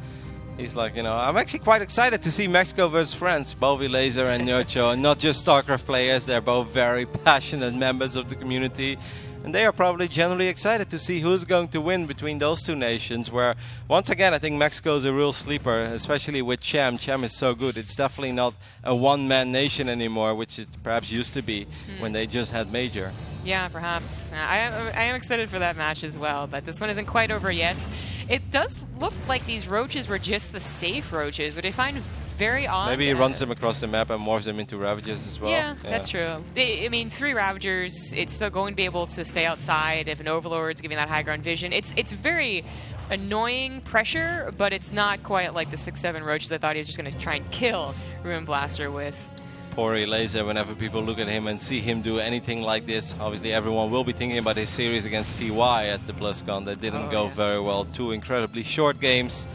He's like, I'm actually quite excited to see Mexico versus France, both Laser and Notre, and not just Starcraft players. They're both very passionate members of the community, and they are probably generally excited to see who's going to win between those 2 nations, where, once again, I think Mexico is a real sleeper, especially with Cham. Cham is so good. It's definitely not a one-man nation anymore, which it perhaps used to be when they just had Major. Yeah, perhaps. I am excited for that match as well, but this one isn't quite over yet. It does look like these Roaches were just the safe Roaches, which I find very odd. Maybe he runs them across the map and morphs them into Ravagers as well. Yeah, that's true. I mean, 3 Ravagers, it's still going to be able to stay outside if an Overlord's giving that high ground vision. It's very annoying pressure, but it's not quite like the 6-7 Roaches I thought he was just going to try and kill Rune Blaster with. Poor Laser, whenever people look at him and see him do anything like this, obviously everyone will be thinking about his series against TY at the BlizzCon. That didn't go very well. 2 incredibly short games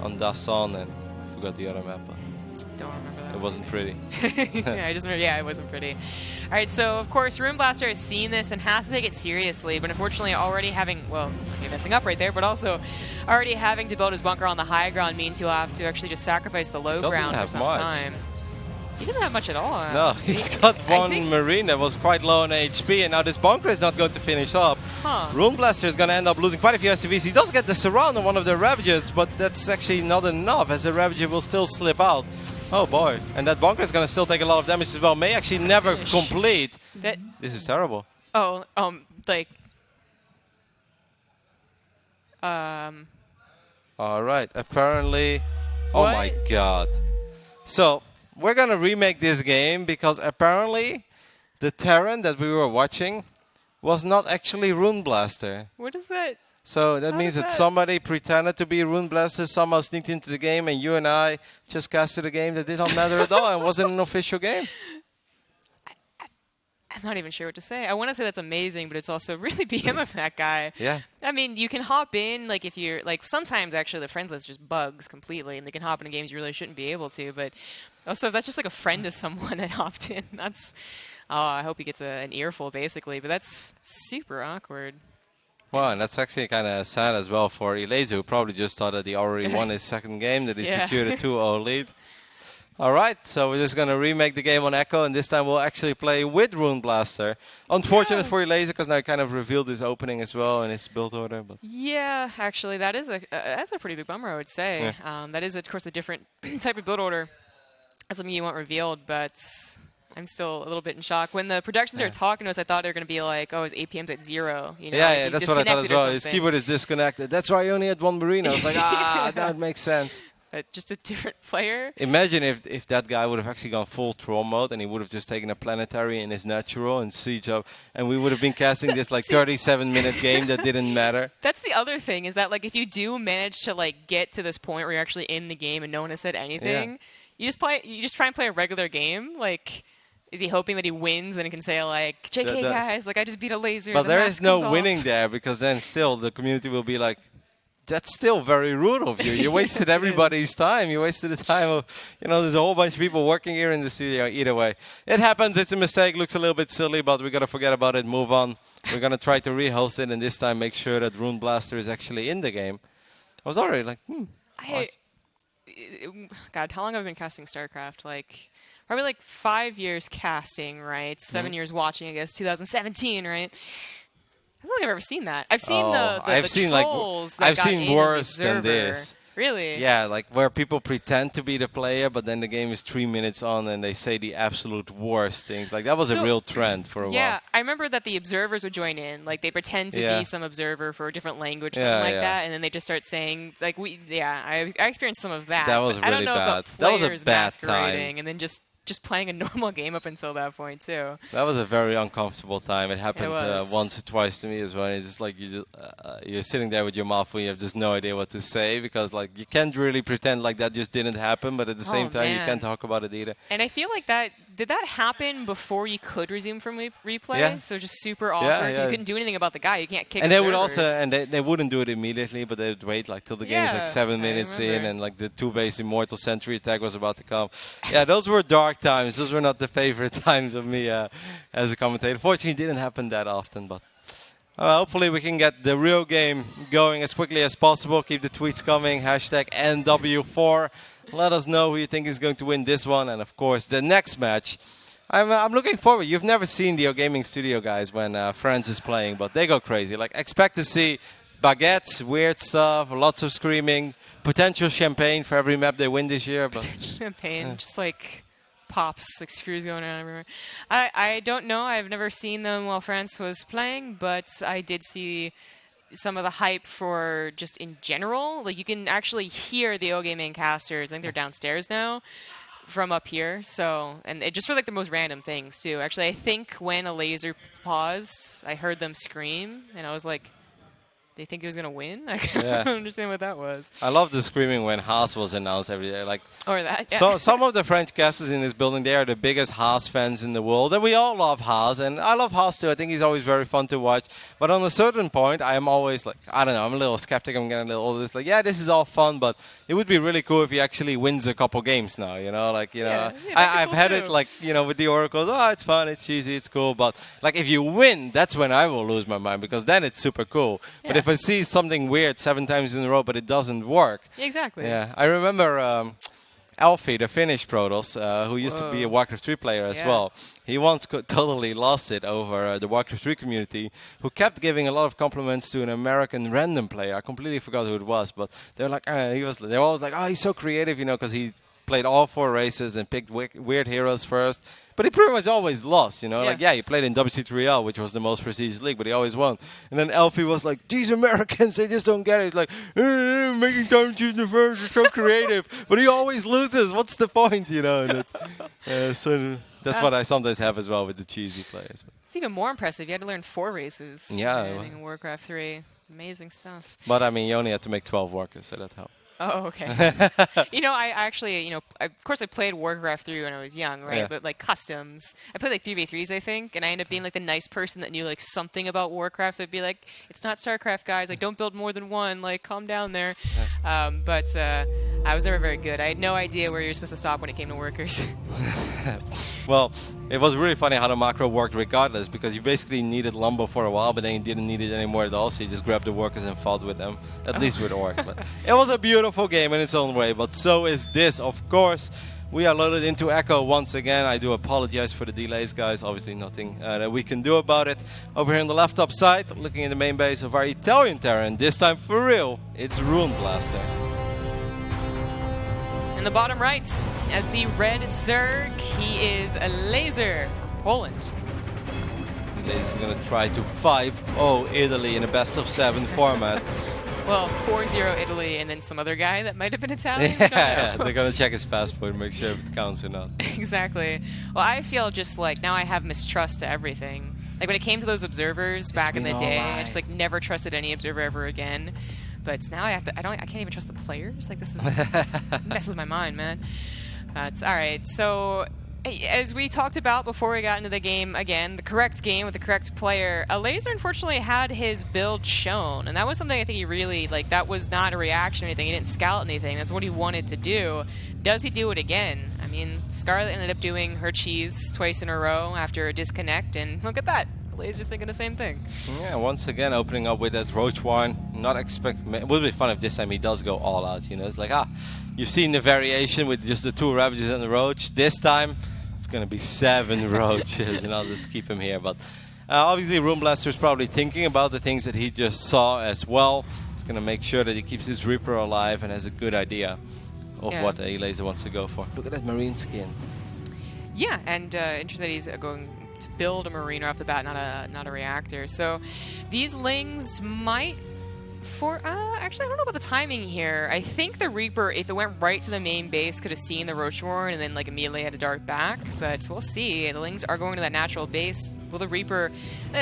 on Dasson, and I forgot the other map. Don't remember that. It wasn't pretty. I just remember, it wasn't pretty. All right, so of course Rune Blaster has seen this and has to take it seriously, but unfortunately already having, well, you're messing up right there, but also already having to build his bunker on the high ground means he'll have to actually just sacrifice the low ground for some time. He doesn't have much at all. No, he's got one Marine that was quite low on HP, and now this bunker is not going to finish up. Rune Blaster is going to end up losing quite a few SCVs. He does get the surround on one of the Ravagers, but that's actually not enough, as the Ravager will still slip out. Oh boy, and that bunker is going to still take a lot of damage as well. May actually never complete. This is terrible. Alright, apparently... Oh my god. So... we're going to remake this game because apparently the Terran that we were watching was not actually Rune Blaster. What is that? So that means that somebody pretended to be Rune Blaster, somehow sneaked into the game, and you and I just casted a game that did not matter at all and wasn't an official game. I'm not even sure what to say. I want to say that's amazing, but it's also really BM of that guy. Yeah. I mean, you can hop in, like, if you're, like, sometimes actually the friends list just bugs completely, and they can hop into games you really shouldn't be able to, but also if that's just like a friend of someone that hopped in, that's, I hope he gets an earful, basically, but that's super awkward. Well, and that's actually kind of sad as well for Laser, who probably just thought that he already won his second game, that he secured a 2-0 lead. All right, so we're just going to remake the game on Echo, and this time we'll actually play with Rune Blaster. Unfortunate for Laser, because now he kind of revealed his opening as well in his build order. But yeah, actually, that is that's a pretty big bummer, I would say. Yeah. That is, of course, a different type of build order. That's something you want revealed, but I'm still a little bit in shock. When the production started talking to us, I thought they were going to be like, oh, his APM's at 0. You know, yeah, that's what I thought as well. His keyboard is disconnected. That's why he only had one Marine. I was like, that makes sense. Just a different player. Imagine if that guy would have actually gone full troll mode and he would have just taken a planetary in his natural and siege up, and we would have been casting this like 37-minute game that didn't matter. That's the other thing, is that like if you do manage to like get to this point where you're actually in the game and no one has said anything, you just try and play a regular game. Like, is he hoping that he wins and he can say like, JK guys, like I just beat a laser. But there is no winning there, because then still the community will be like, that's still very rude of you. You wasted everybody's time. You wasted the time of, there's a whole bunch of people working here in the studio. Either way, it happens. It's a mistake. Looks a little bit silly, but we got to forget about it, move on. We're going to try to rehost it, and this time make sure that Rune Blaster is actually in the game. I was already like, God, how long have I been casting StarCraft? Like, probably like 5 years casting, right? 7 years watching, I guess, 2017, right? I don't think I've ever seen that. I've seen the trolls that I've got seen in worse as than observer. this. Really? Yeah, like where people pretend to be the player, but then the game is 3 minutes on and they say the absolute worst things. Like that was a real trend for a while. Yeah, I remember that the observers would join in. Like they pretend to be some observer for a different language, something like that, and then they just start saying like I experienced some of that. That was really I don't know bad. about That was a players bad masquerading time. and then just playing a normal game up until that point too. That was a very uncomfortable time. It happened was. once or twice to me as well. It's just like you're sitting there with your mouth full, you have just no idea what to say because like you can't really pretend like that just didn't happen, but at the same time you can't talk about it either. And I feel like did that happen before you could resume from replay? Yeah. So just super awkward. Yeah. You couldn't do anything about the guy. You can't kick. And they would also, observers. they wouldn't do it immediately, but they would wait like till the game's like 7 minutes in, and like the 2-base Immortal Century attack was about to come. Yeah, those were dark times. Those were not the favorite times of me as a commentator. Fortunately, it didn't happen that often, but hopefully we can get the real game going as quickly as possible. Keep the tweets coming. #NW4. Let us know who you think is going to win this one, and of course the next match. I'm looking forward. You've never seen the Gaming Studio guys when France is playing, but they go crazy. Like expect to see baguettes, weird stuff, lots of screaming, potential champagne for every map they win this year. But champagne, just like pops, like screws going on everywhere. I don't know. I've never seen them while France was playing, but I did see some of the hype for just in general. Like you can actually hear the Gaming casters. I think they're downstairs now. From up here, so and it just for like the most random things too. Actually, I think when a laser paused, I heard them scream, and I was like, "They think he was gonna win?" I don't understand what that was. I love the screaming when Haas was announced every day. Like, or that. Yeah. So some of the French casters in this building, they are the biggest Haas fans in the world, and we all love Haas, and I love Haas too. I think he's always very fun to watch. But on a certain point, I am always like, I don't know, I'm a little skeptic. I'm getting a little older. It's like, yeah, this is all fun, but it would be really cool if he actually wins a couple games now. You know, like I've had it like with the Oracles. Oh, it's fun, it's cheesy, it's cool. But like if you win, that's when I will lose my mind because then it's super cool. Yeah. But if I see something weird 7 times in a row, but it doesn't work. Exactly. Yeah, I remember Alfie, the Finnish Protoss, who used to be a Warcraft 3 player as well. He once totally lost it over the Warcraft 3 community, who kept giving a lot of compliments to an American random player. I completely forgot who it was, but they're like, they're always like, oh, he's so creative, because he played all 4 races and picked weird heroes first. But he pretty much always lost, he played in WC3L, which was the most prestigious league, but he always won. And then Elfie was like, these Americans, they just don't get it. It's like, making time choose the first is so creative. But he always loses. What's the point, So that's what I sometimes have as well with the cheesy players. It's even more impressive. You had to learn 4 races. In Warcraft 3. Amazing stuff. But, you only had to make 12 workers, so that helped. Oh, okay. I actually, of course I played Warcraft 3 when I was young, right? Yeah. But like customs, I played like 3v3s, I think, and I ended up being like the nice person that knew like something about Warcraft. So I'd be like, it's not StarCraft, guys. Like, don't build more than one. Like, calm down there. But I was never very good. I had no idea where you were supposed to stop when it came to workers. Well, it was really funny how the macro worked regardless, because you basically needed Lumbo for a while, but then you didn't need it anymore at all, so you just grabbed the workers and fought with them, at least with Orc. But it was a beautiful game in its own way, but so is this, of course. We are loaded into Echo once again. I do apologize for the delays, guys. Obviously nothing that we can do about it. Over here on the left top side, looking in the main base of our Italian Terran, this time for real, it's Rune Blaster. In the bottom right, as the red Zerg, he is a Laser from Poland. Laser is going to try to 5-0 Italy in a best-of-7 format. Well, 4-0 Italy and then some other guy that might have been Italian. Yeah, they're going to check his passport and make sure if it counts or not. Exactly. Well, I feel just like now I have mistrust to everything. Like when it came to those observers back in the day, I just like never trusted any observer ever again. But now I can't even trust the players. Like this is messes with my mind, man. It's all right. So as we talked about before we got into the game, again, the correct game with the correct player, a Laser unfortunately had his build shown, and that was something I think he really that was not a reaction or anything. He didn't scout anything. That's what he wanted to do. Does he do it again? I mean, Scarlet ended up doing her cheese twice in a row after a disconnect, and look at that. Laser's thinking the same thing. Yeah, once again opening up with that Roach Warren. Not expect. It would be fun if this time he does go all out. You know, it's like you've seen the variation with just the 2 Ravages and the Roach. This time it's gonna be 7 Roaches, and I'll just keep him here. But obviously, Room Blaster's probably thinking about the things that he just saw as well. He's gonna make sure that he keeps his Reaper alive and has a good idea of what Elaser wants to go for. Look at that Marine skin. Yeah, and interesting that he's going to build a Marine right off the bat, not a reactor. So these Lings might... actually, I don't know about the timing here. I think the Reaper, if it went right to the main base, could have seen the Roach Warren and then like immediately had to dart back. But we'll see. The Lings are going to that natural base. Will the Reaper...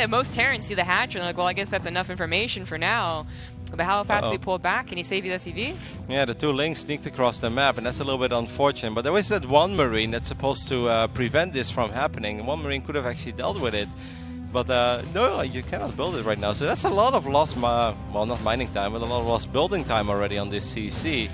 most Terrans see the hatch and they're like, well, I guess that's enough information for now. But how fast did he pull back? Can he save his SCV? Yeah, the 2 Lings sneaked across the map, and that's a little bit unfortunate. But there was that 1 Marine that's supposed to prevent this from happening. 1 Marine could have actually dealt with it. But no, you cannot build it right now. So that's a lot of lost, well, not mining time, but a lot of lost building time already on this CC.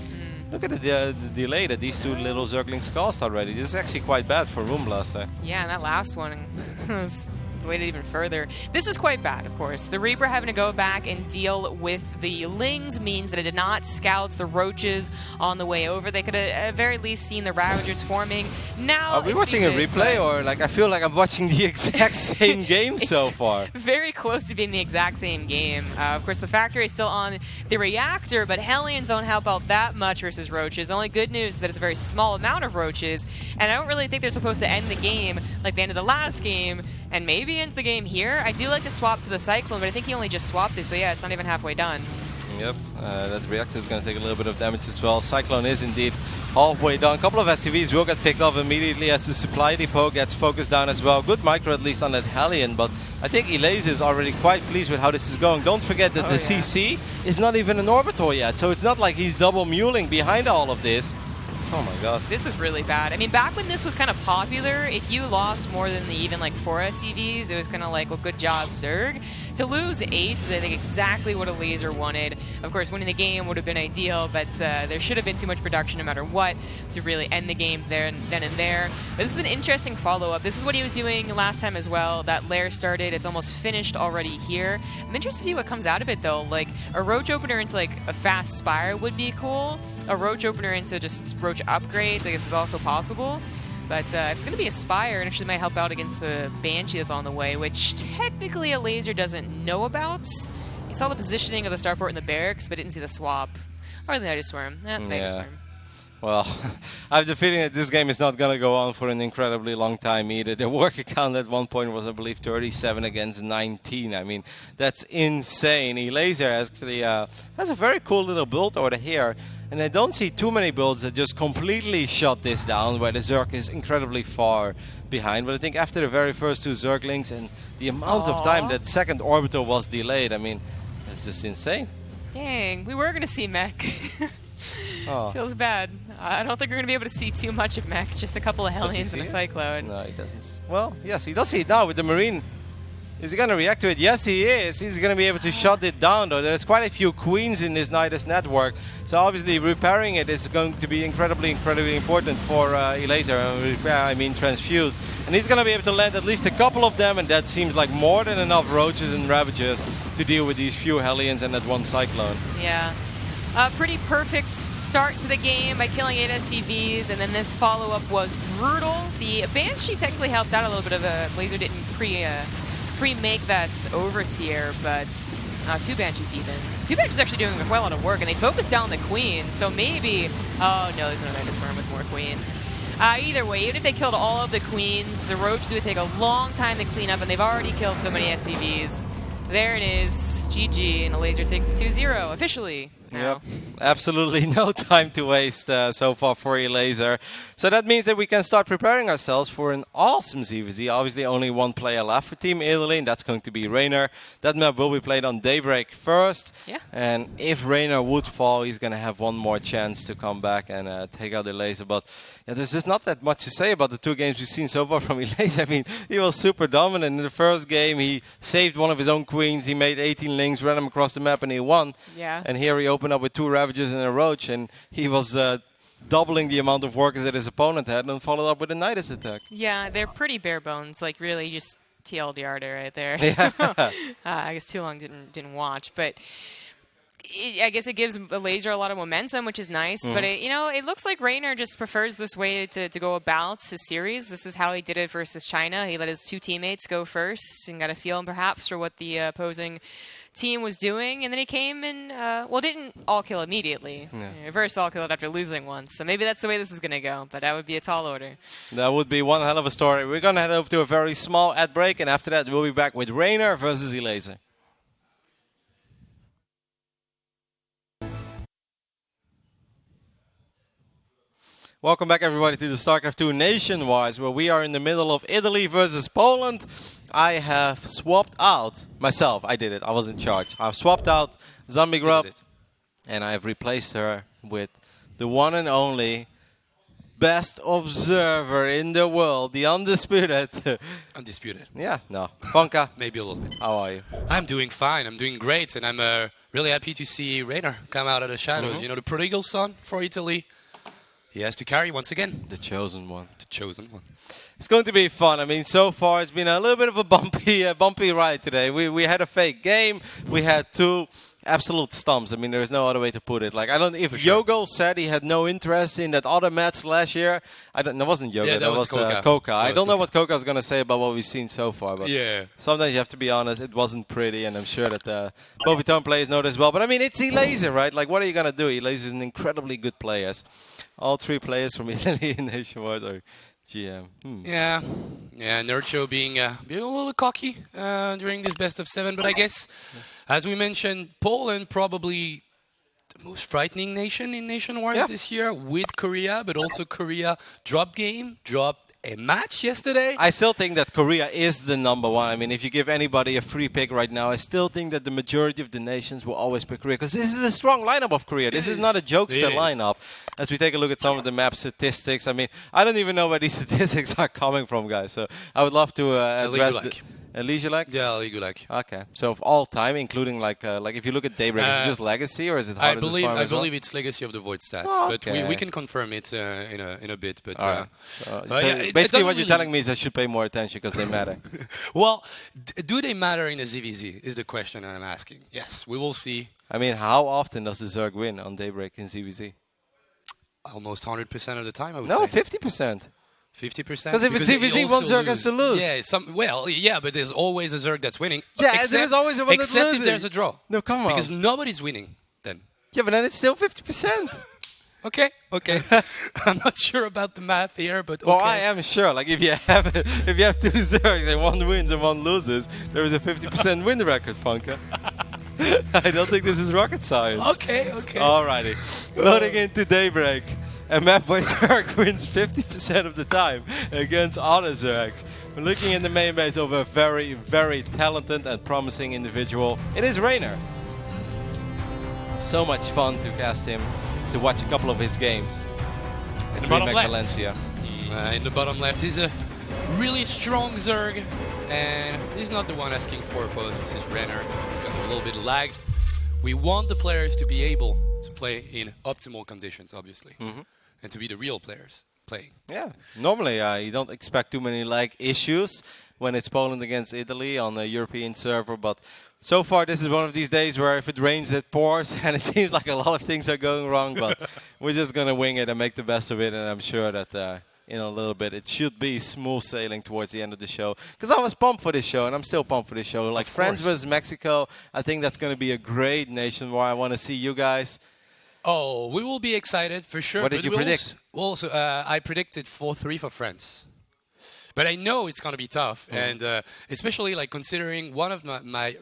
Look at the delay that these 2 little Zerglings caused already. This is actually quite bad for Room Blaster. Yeah, and that last one was waited even further. This is quite bad, of course. The Reaper having to go back and deal with the Lings means that it did not scout the Roaches on the way over. They could have at very least seen the Ravagers forming. Now, are we watching a replay, or like I feel like I'm watching the exact same game so far? Very close to being the exact same game. Of course, the factory is still on the reactor, but Hellions don't help out that much versus Roaches. The only good news is that it's a very small amount of Roaches, and I don't really think they're supposed to end the game like the end of the last game, and maybe ends the game here. I do like to swap to the Cyclone, but I think he only just swapped it, so yeah, it's not even halfway done. Yep, that reactor is going to take a little bit of damage as well. Cyclone is indeed halfway done. A couple of SCVs will get picked up immediately as the supply depot gets focused down as well. Good micro at least on that Hellion, but I think Elaser is already quite pleased with how this is going. Don't forget that the CC is not even an orbital yet, so it's not like he's double muling behind all of this. Oh my god. This is really bad. I mean, back when this was kind of popular, if you lost more than even like 4 SCVs, it was kind of like, well, good job, Zerg. To lose 8 is, I think, exactly what a Laser wanted. Of course, winning the game would have been ideal, but there should have been too much production no matter what to really end the game then and there. But this is an interesting follow-up. This is what he was doing last time as well. That lair started. It's almost finished already here. I'm interested to see what comes out of it, though. Like, a Roach opener into, like, a fast Spire would be cool. A Roach opener into just Roach upgrades, I guess, is also possible. But it's going to be a Spire, and actually might help out against the Banshee that's on the way, which technically a Laser doesn't know about. He saw the positioning of the starport in the barracks, but didn't see the swap. Or the Night Swarm. Night Swarm. Well, I have the feeling that this game is not going to go on for an incredibly long time either. The work account at one point was, I believe, 37 against 19. I mean, that's insane. Elaser actually has a very cool little build over here. And I don't see too many builds that just completely shut this down, where the Zerg is incredibly far behind. But I think after the very first 2 Zerglings and the amount of time that second orbital was delayed, I mean, it's just insane. Dang, we were going to see Mech. Feels bad. I don't think we're going to be able to see too much of Mech, just a couple of Hellions and a Cyclone. No, he doesn't. Well, yes, he does see it now with the Marine. Is he going to react to it? Yes, he is. He's going to be able to shut it down, though. There's quite a few Queens in this Nidus network. So obviously repairing it is going to be incredibly important for Elaser. Repair, I mean Transfuse. And he's going to be able to land at least a couple of them, and that seems like more than enough Roaches and Ravagers to deal with these few Hellions and that 1 Cyclone. Yeah. Pretty perfect start to the game by killing 8 SCVs, and then this follow-up was brutal. The Banshee technically helped out a little bit of a Laser didn't pre-make that Overseer, but 2 Banshees even. 2 Banshees actually doing quite a lot of work, and they focused down the Queens, so maybe... Oh no, there's another Swarm with more Queens. Either way, even if they killed all of the Queens, the Roaches would take a long time to clean up, and they've already killed so many SCVs. There it is, GG, and the Laser takes the 2-0, officially. Yep, absolutely no time to waste so far for Elaser. So that means that we can start preparing ourselves for an awesome ZVZ. Obviously only 1 player left for Team Italy, and that's going to be Raynor. That map will be played on Daybreak first. Yeah. And if Raynor would fall, he's going to have 1 more chance to come back and take out Elaser. But yeah, there's just not that much to say about the 2 games we've seen so far from Elaser. I mean, he was super dominant. In the first game, he saved one of his own Queens. He made 18 Lings, ran them across the map, and he won. Yeah. And here he opened up with 2 Ravagers and a Roach, and he was doubling the amount of workers that his opponent had, and followed up with a Nidus attack. Yeah, they're pretty bare bones. Like, really, just TLDR right there. Yeah. So, I guess too long didn't watch, but I guess it gives Laser a lot of momentum, which is nice. But it looks like Raynor just prefers this way to go about his series. This is how he did it versus China. He let his 2 teammates go first and got a feel perhaps for what the opposing team was doing, and then he came and didn't all kill immediately. Reverse all kill it after losing once. So maybe that's the way this is going to go, but that would be a tall order. That would be one hell of a story. We're going to head over to a very small ad break, and after that we'll be back with Raynor versus Laser. Welcome back, everybody, to the Starcraft 2 Nation-Wise, where we are in the middle of Italy versus Poland. I have swapped out myself. I did it. I was in charge. I've swapped out Zombie Grub, and I've replaced her with the one and only best observer in the world, the undisputed. Undisputed. Yeah, no. Fonka. Maybe a little bit. How are you? I'm doing fine. I'm doing great, and I'm really happy to see Raynor come out of the shadows. You know, the prodigal son for Italy. He has to carry once again. The chosen one. The chosen one. It's going to be fun. I mean, so far it's been a little bit of a bumpy ride today. We had a fake game. We had 2 absolute stumps. I mean, there's no other way to put it. Like, I don't. If Yogo said he had no interest in that other match last year, I don't. That wasn't Yogo. Yeah, that was Coca. I don't know what Coca's going to say about what we've seen so far. But yeah. Sometimes you have to be honest. It wasn't pretty, and I'm sure that both Viton players know this well. But I mean, it's Elazer, right? Like, what are you going to do? Elazer is an incredibly good player. All 3 players from Italy Nationwide are GM. Yeah, Nurcho being a little cocky during this best of 7, but I guess, as we mentioned, Poland probably the most frightening nation in Nation Wars this year, with Korea, but also Korea dropped a match yesterday. I still think that Korea is the number 1. I mean, if you give anybody a free pick right now, I still think that the majority of the nations will always pick Korea, because this is a strong lineup of Korea. This is not a jokester lineup. As we take a look at some of the map statistics, I mean, I don't even know where these statistics are coming from, guys. So I would love to address the... Legulac? Yeah, Legulac. Okay. So of all time, including like if you look at Daybreak, is it just Legacy or is it harder to farm I as well? believe it's Legacy of the Void stats, but we can confirm it in a bit. But so basically, what you're telling me is I should pay more attention because they matter. Well, do they matter in the ZVZ? Is the question I'm asking. Yes, we will see. I mean, how often does the Zerg win on Daybreak in ZVZ? Almost 100% of the time, I would say. No, 50%. 50%? Because if it's ZVZ, one Zerg has to lose. Yeah, but there's always a Zerg that's winning. Yeah, there's always a one that's losing. Except if there's a draw. No, come on. Because nobody's winning then. Yeah, but then it's still 50%. Okay. I'm not sure about the math here, but okay. Well, I am sure. Like if you have 2 Zergs and one wins and one loses, there is a 50% win record, Funka. I don't think this is rocket science. Okay. Alrighty. Loading into Daybreak. A map where Zerg wins 50% of the time against other Zergs. We're looking in the main base of a very, very talented and promising individual. It is Raynor. So much fun to cast him, to watch a couple of his games. In the bottom left. Valencia. In the bottom left, he's a really strong Zerg. And he's not the one asking for a pose. This is Raynor. He's got a little bit of lag. We want the players to be able to play in optimal conditions, obviously. And to be the real players playing. Yeah, normally you don't expect too many lag issues when it's Poland against Italy on a European server, but so far this is one of these days where if it rains it pours, and it seems like a lot of things are going wrong, but we're just going to wing it and make the best of it, and I'm sure that in a little bit it should be smooth sailing towards the end of the show, because I was pumped for this show and I'm still pumped for this show. Like France versus Mexico, I think that's going to be a great nation where I want to see you guys. Oh, we will be excited for sure. What did you predict? I predicted 4-3 for France. But I know it's going to be tough, and especially like considering one of my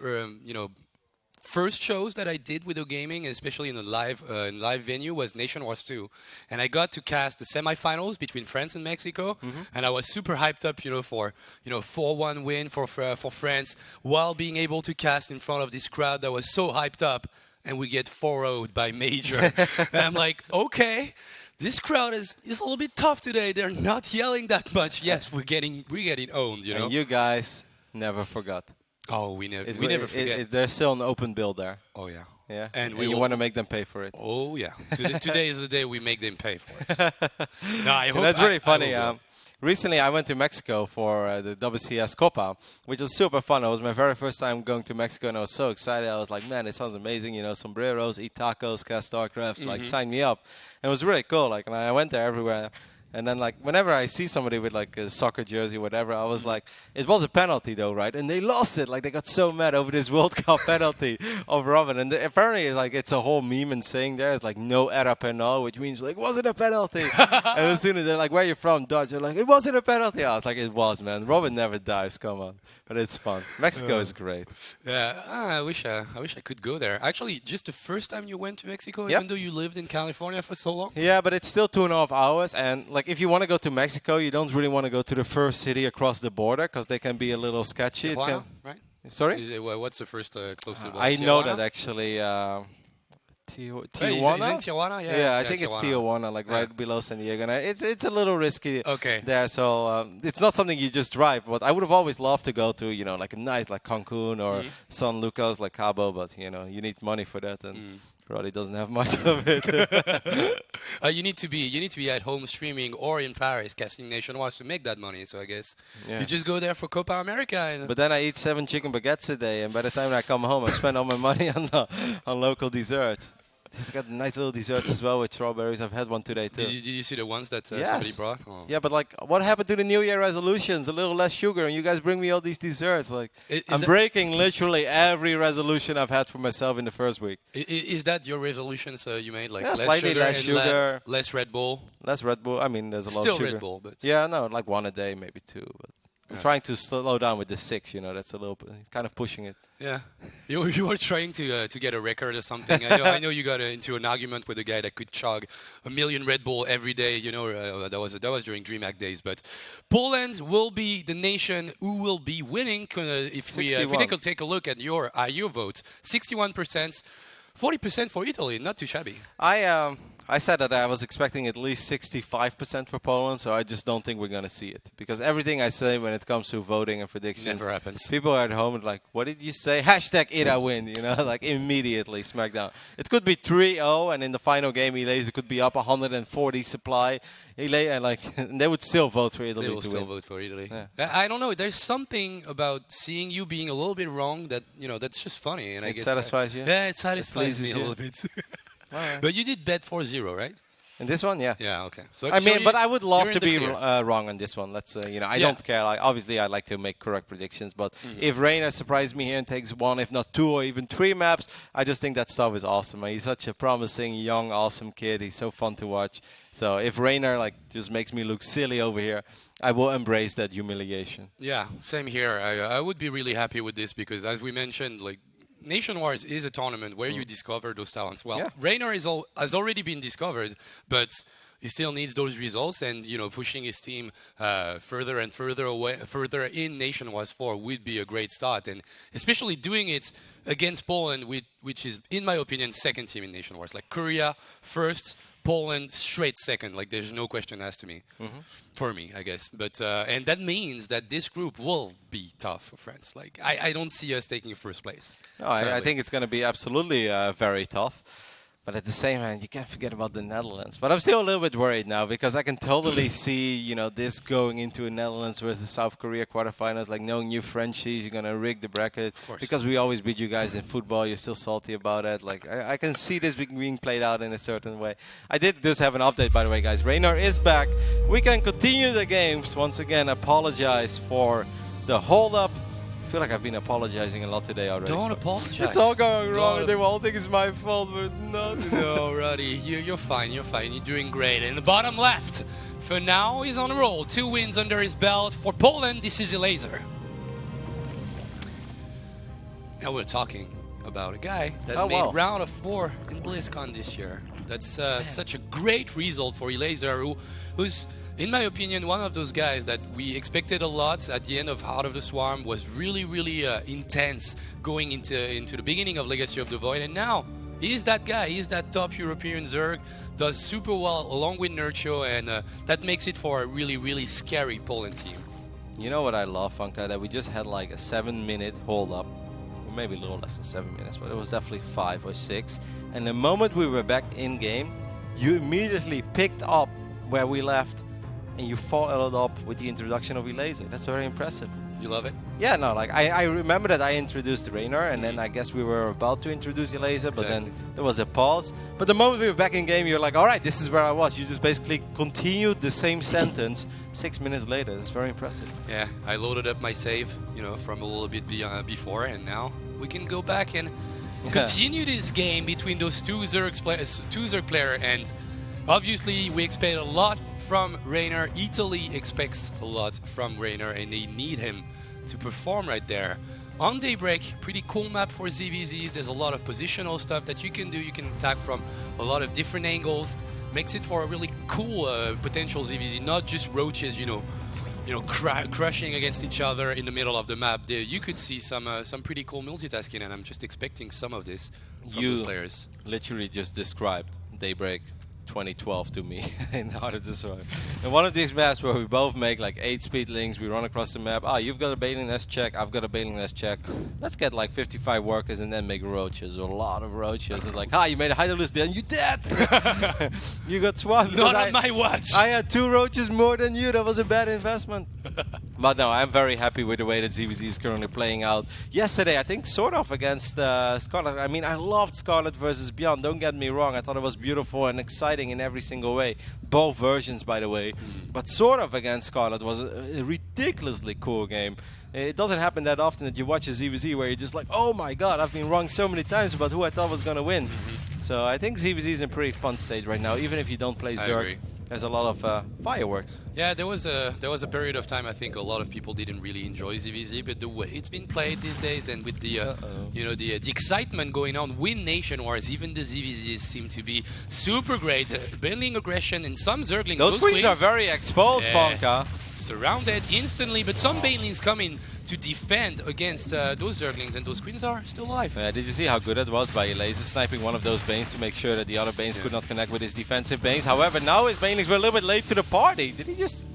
first shows that I did with gaming, especially in a live venue, was Nation Wars 2, and I got to cast the semifinals between France and Mexico, and I was super hyped up, for 4-1 win for France, while being able to cast in front of this crowd that was so hyped up. And we get 4-0'd by Major. And I'm like, okay, this crowd is a little bit tough today. They're not yelling that much. Yes, we're getting owned, And you guys never forgot. Oh, we never forget. There's still an open bill there. Oh, yeah. Yeah, and you want to make them pay for it. Oh, yeah. Today is the day we make them pay for it. No, I hope that's really funny. recently I went to Mexico for the WCS Copa, which was super fun. It was my very first time going to Mexico, and I was so excited. I was like, man, it sounds amazing. You know, sombreros, eat tacos, cast Starcraft, like sign me up. And it was really cool. Like, and I went there everywhere. And then, like, whenever I see somebody with, like, a soccer jersey or whatever, I was like, it was a penalty, though, right? And they lost it. Like, they got so mad over this World Cup penalty of Robin. And apparently, like, it's a whole meme and saying there, it's like, no era penal, which means, like, was it a penalty? And as soon as they're like, where are you from? Dutch. They're like, it wasn't a penalty. I was like, it was, man. Robin never dives. Come on. But it's fun. Mexico is great. Yeah, I wish I could go there. Actually, just the first time you went to Mexico, Yep. even though you lived in California for so long? Yeah, but it's still 2.5 hours. And, like, if you want to go to Mexico, you don't really want to go to the first city across the border because they can be a little sketchy. Tijuana, right? Sorry? Is it, what's the first close to the border? I know Tijuana? that, actually. Wait, Tijuana? is it Tijuana? Yeah, I think it's Tijuana, like right below San Diego. And it's a little risky there, so it's not something you just drive. But I would have always loved to go to, you know, like a nice like Cancun or San Lucas, like Cabo. But you know, you need money for that, and Roddy doesn't have much of it. You need to be at home streaming or in Paris casting nationwide to make that money. So I guess you just go there for Copa America. And but then I eat 7 chicken baguettes a day, and by the time I come home, I spend all my money on local desserts. He's got nice little desserts as well with strawberries. I've had one today too. Did you see the ones that Yes. somebody brought? Oh. Yeah, but like, what happened to the New Year resolutions? A little less sugar, and you guys bring me all these desserts. Like, I'm breaking literally every resolution I've had for myself in the first week. Is that your resolutions you made? Like slightly less sugar, less Red Bull. Less Red Bull. I mean, there's a lot Still of sugar. Red Bull, but yeah, no, like 1 a day, maybe 2. But I'm trying to slow down with the 6. You know, that's a little kind of pushing it. Yeah, you were trying to get a record or something. I know you got into an argument with a guy that could chug 1 million Red Bull every day. You know, that was during DreamHack days. But Poland will be the nation who will be winning if we take a look at your votes. 61%, 40% for Italy. Not too shabby. I said that I was expecting at least 65% for Poland, so I just don't think we're going to see it. Because everything I say when it comes to voting and predictions, never happens. People are at home and like, what did you say? Hashtag Ida win, you know, like immediately smackdown. It could be 3-0, and in the final game, it could be up 140 supply. And they would still vote for Italy. They will still vote for Italy. Yeah. I don't know. There's something about seeing you being a little bit wrong that, you know, that's just funny. And I guess satisfies you? Yeah, it satisfies me a little bit. Right. But you did bet 4-0, right? In this one, yeah. Yeah, okay. So I mean, but I would love to be wrong on this one. Let's, you know, I don't care. Obviously, I like to make correct predictions. But if Reina surprised me here and takes 1, if not 2, or even 3 maps, I just think that stuff is awesome. He's such a promising, young, awesome kid. He's so fun to watch. So if Reina just makes me look silly over here, I will embrace that humiliation. Yeah, same here. I would be really happy with this because, as we mentioned, like, Nation Wars is a tournament where you discover those talents. Well, Raynor has already been discovered, but he still needs those results, and you know, pushing his team further and further away, further in Nation Wars 4 would be a great start, and especially doing it against Poland, which is, in my opinion, second team in Nation Wars. Like Korea first, Poland straight second. Like there's no question asked to me, for me, I guess. But and that means that this group will be tough for France. Like I don't see us taking first place. No, I think it's going to be absolutely very tough. But at the same time, you can't forget about the Netherlands. But I'm still a little bit worried now because I can totally see, you know, this going into a Netherlands versus South Korea quarterfinals. Like knowing you Frenchies, you're gonna rig the bracket because we always beat you guys in football. You're still salty about it. Like I can see this being played out in a certain way. I did just have an update, by the way, guys. Raynor is back. We can continue the games. Once again, apologize for the hold-up. I feel like I've been apologizing a lot today already. Don't apologize. It's all going wrong. They will all think it's my fault, but it's not. No, Roddy, you're fine. You're fine. You're doing great. And the bottom left, for now, he's on a roll. 2 wins under his belt. For Poland, this is a laser. Now we're talking about a guy that made round of 4 in BlizzCon this year. That's such a great result for Elaser, who's, in my opinion, one of those guys that we expected a lot at the end of Heart of the Swarm, was really, really intense going into the beginning of Legacy of the Void, and now he's that guy. He's that top European Zerg, does super well along with Nurcho, and that makes it for a really, really scary Poland team. You know what I love, Funka? That we just had like a 7-minute hold-up, or maybe a little less than 7 minutes, but it was definitely 5 or 6. And the moment we were back in game, you immediately picked up where we left. and you follow it up with the introduction of Elazer. That's very impressive. You love it? Yeah, no, like I remember that I introduced Raynor, and then I guess we were about to introduce Elazer, but then there was a pause. But the moment we were back in game, you're like, all right, this is where I was. You just basically continued the same sentence 6 minutes later. It's very impressive. Yeah, I loaded up my save, from a little bit before, and now we can go back and continue this game between those two Zerg player, and obviously we expect a lot from Raynor. Italy expects a lot from Raynor, and they need him to perform right there. On Daybreak, pretty cool map for ZVZs. There's a lot of positional stuff that you can do. You can attack from a lot of different angles. Makes it for a really cool potential ZVZ, not just roaches, crushing against each other in the middle of the map. There, you could see some pretty cool multitasking, and I'm just expecting some of this from those players. Literally just described Daybreak 2012 to me in Harder to Survive. In one of these maps where we both make like 8 speed links, we run across the map. You've got a bailing nest check, I've got a bailing nest check. Let's get like 55 workers and then make roaches. A lot of roaches. It's like, you made a Hydralisk, then you dead! You got swapped. Not on my watch! I had 2 roaches more than you. That was a bad investment. But no, I'm very happy with the way that ZVZ is currently playing out. Yesterday, I think sort of against Scarlet. I mean, I loved Scarlet versus Beyond. Don't get me wrong. I thought it was beautiful and exciting in every single way. Both versions, by the way. But sort of against Scarlet was a ridiculously cool game. It doesn't happen that often that you watch a ZVZ where you're just like, oh my god, I've been wrong so many times about who I thought was going to win. So I think ZVZ is in a pretty fun state right now, even if you don't play Zerg. There's a lot of fireworks. Yeah, there was a period of time I think a lot of people didn't really enjoy ZVZ, but the way it's been played these days, and with the the excitement going on with Nation Wars, even the ZVZs seem to be super great. Bailing aggression in some Zerglings. Those queens are very exposed, Bonka. Surrounded instantly, but some Banelings come in to defend against those Zerglings, and those queens are still alive. Did you see how good it was by Elazer sniping one of those Banes to make sure that the other Banes could not connect with his defensive Banes? However, now his Banelings were a little bit late to the party. Did he just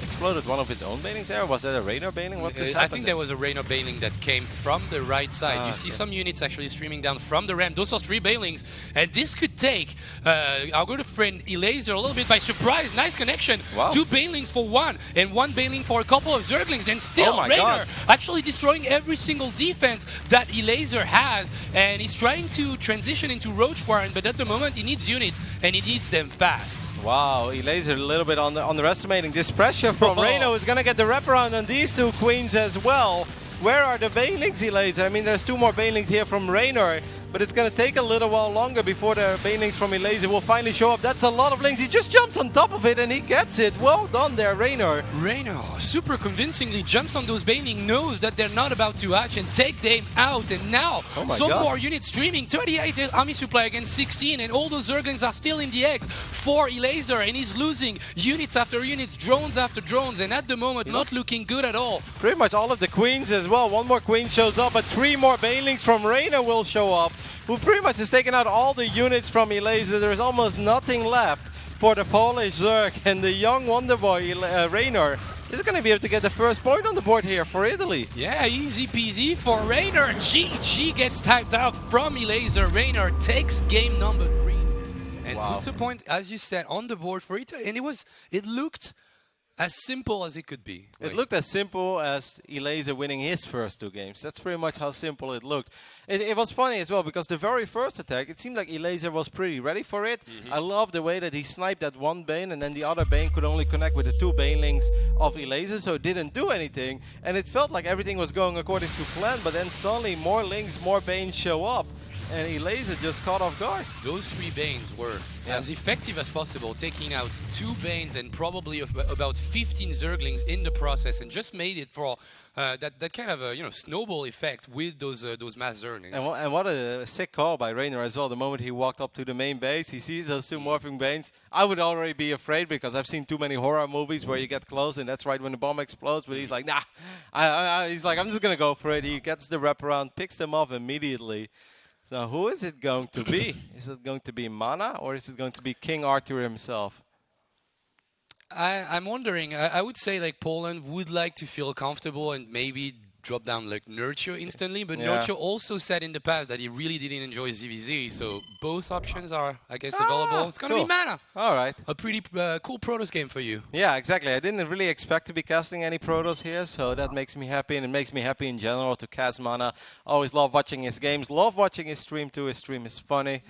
exploded one of his own Banelings there? Or was that a Raynor Baneling? What just happened? I think there was a Raynor Baneling that came from the right side. You see some units actually streaming down from the ramp. Those are 3 Banelings, and this could take our good friend Elazer a little bit by surprise. Nice connection. Wow. 2 Banelings for 1, and 1 Baneling for a couple of Zerglings, and still Raynor actually destroying every single defense that Elazer has, and he's trying to transition into Roach Warren, but at the moment he needs units, and he needs them fast. Wow, Elazer a little bit underestimating this pressure from Raynor. Is going to get the wraparound on these 2 queens as well. Where are the Banelings, Elazer? I mean, there's 2 more Banelings here from Raynor, but it's going to take a little while longer before the Banelings from Elazer will finally show up. That's a lot of links. He just jumps on top of it and he gets it. Well done there, Raynor. Raynor super convincingly jumps on those Baneling, knows that they're not about to hatch and take them out. And now, some more units streaming. 38 army supply against 16, and all those Zerglings are still in the eggs for Elazer, and he's losing units after units, drones after drones, and at the moment, not looking good at all. Pretty much all of the queens as well. 1 more queen shows up, but 3 more Banelings from Raynor will show up, who pretty much has taken out all the units from Elazer. There's almost nothing left for the Polish Zerg, and the young wonder boy Raynor is going to be able to get the first point on the board here for Italy. Yeah, easy peasy for Raynor. She gets typed out from Elazer. Raynor takes game number 3 and puts a point, as you said, on the board for Italy, and it looked as simple as it could be. It looked as simple as Elazer winning his first 2 games. That's pretty much how simple it looked. It was funny as well, because the very first attack, it seemed like Elazer was pretty ready for it. I love the way that he sniped that 1 Bane, and then the other Bane could only connect with the 2 Banelings of Elazer, so it didn't do anything. And it felt like everything was going according to plan, but then suddenly more links, more Banes show up. And Elazer just caught off guard. Those 3 Banes were as effective as possible, taking out 2 Banes and probably about 15 Zerglings in the process, and just made it for that kind of a snowball effect with those mass Zerglings. And what a sick call by Raynor as well. The moment he walked up to the main base, he sees those 2 morphing Banes. I would already be afraid, because I've seen too many horror movies where you get close and that's right when the bomb explodes. But he's like, nah. He's like, I'm just gonna go for it. He gets the wraparound, picks them off immediately. So who is it going to be? Is it going to be Mana, or is it going to be King Arthur himself? I'm wondering. I would say like Poland would like to feel comfortable and maybe drop down like Nurture instantly, but Yeah. Nurture also said in the past that he really didn't enjoy ZVZ, so both options are, I guess, available. It's going to cool. be Mana. All right. A pretty cool Protoss game for you. Yeah, exactly. I didn't really expect to be casting any Protoss here, so that makes me happy, and it makes me happy in general to cast Mana. Always love watching his games, love watching his stream too. His stream is funny.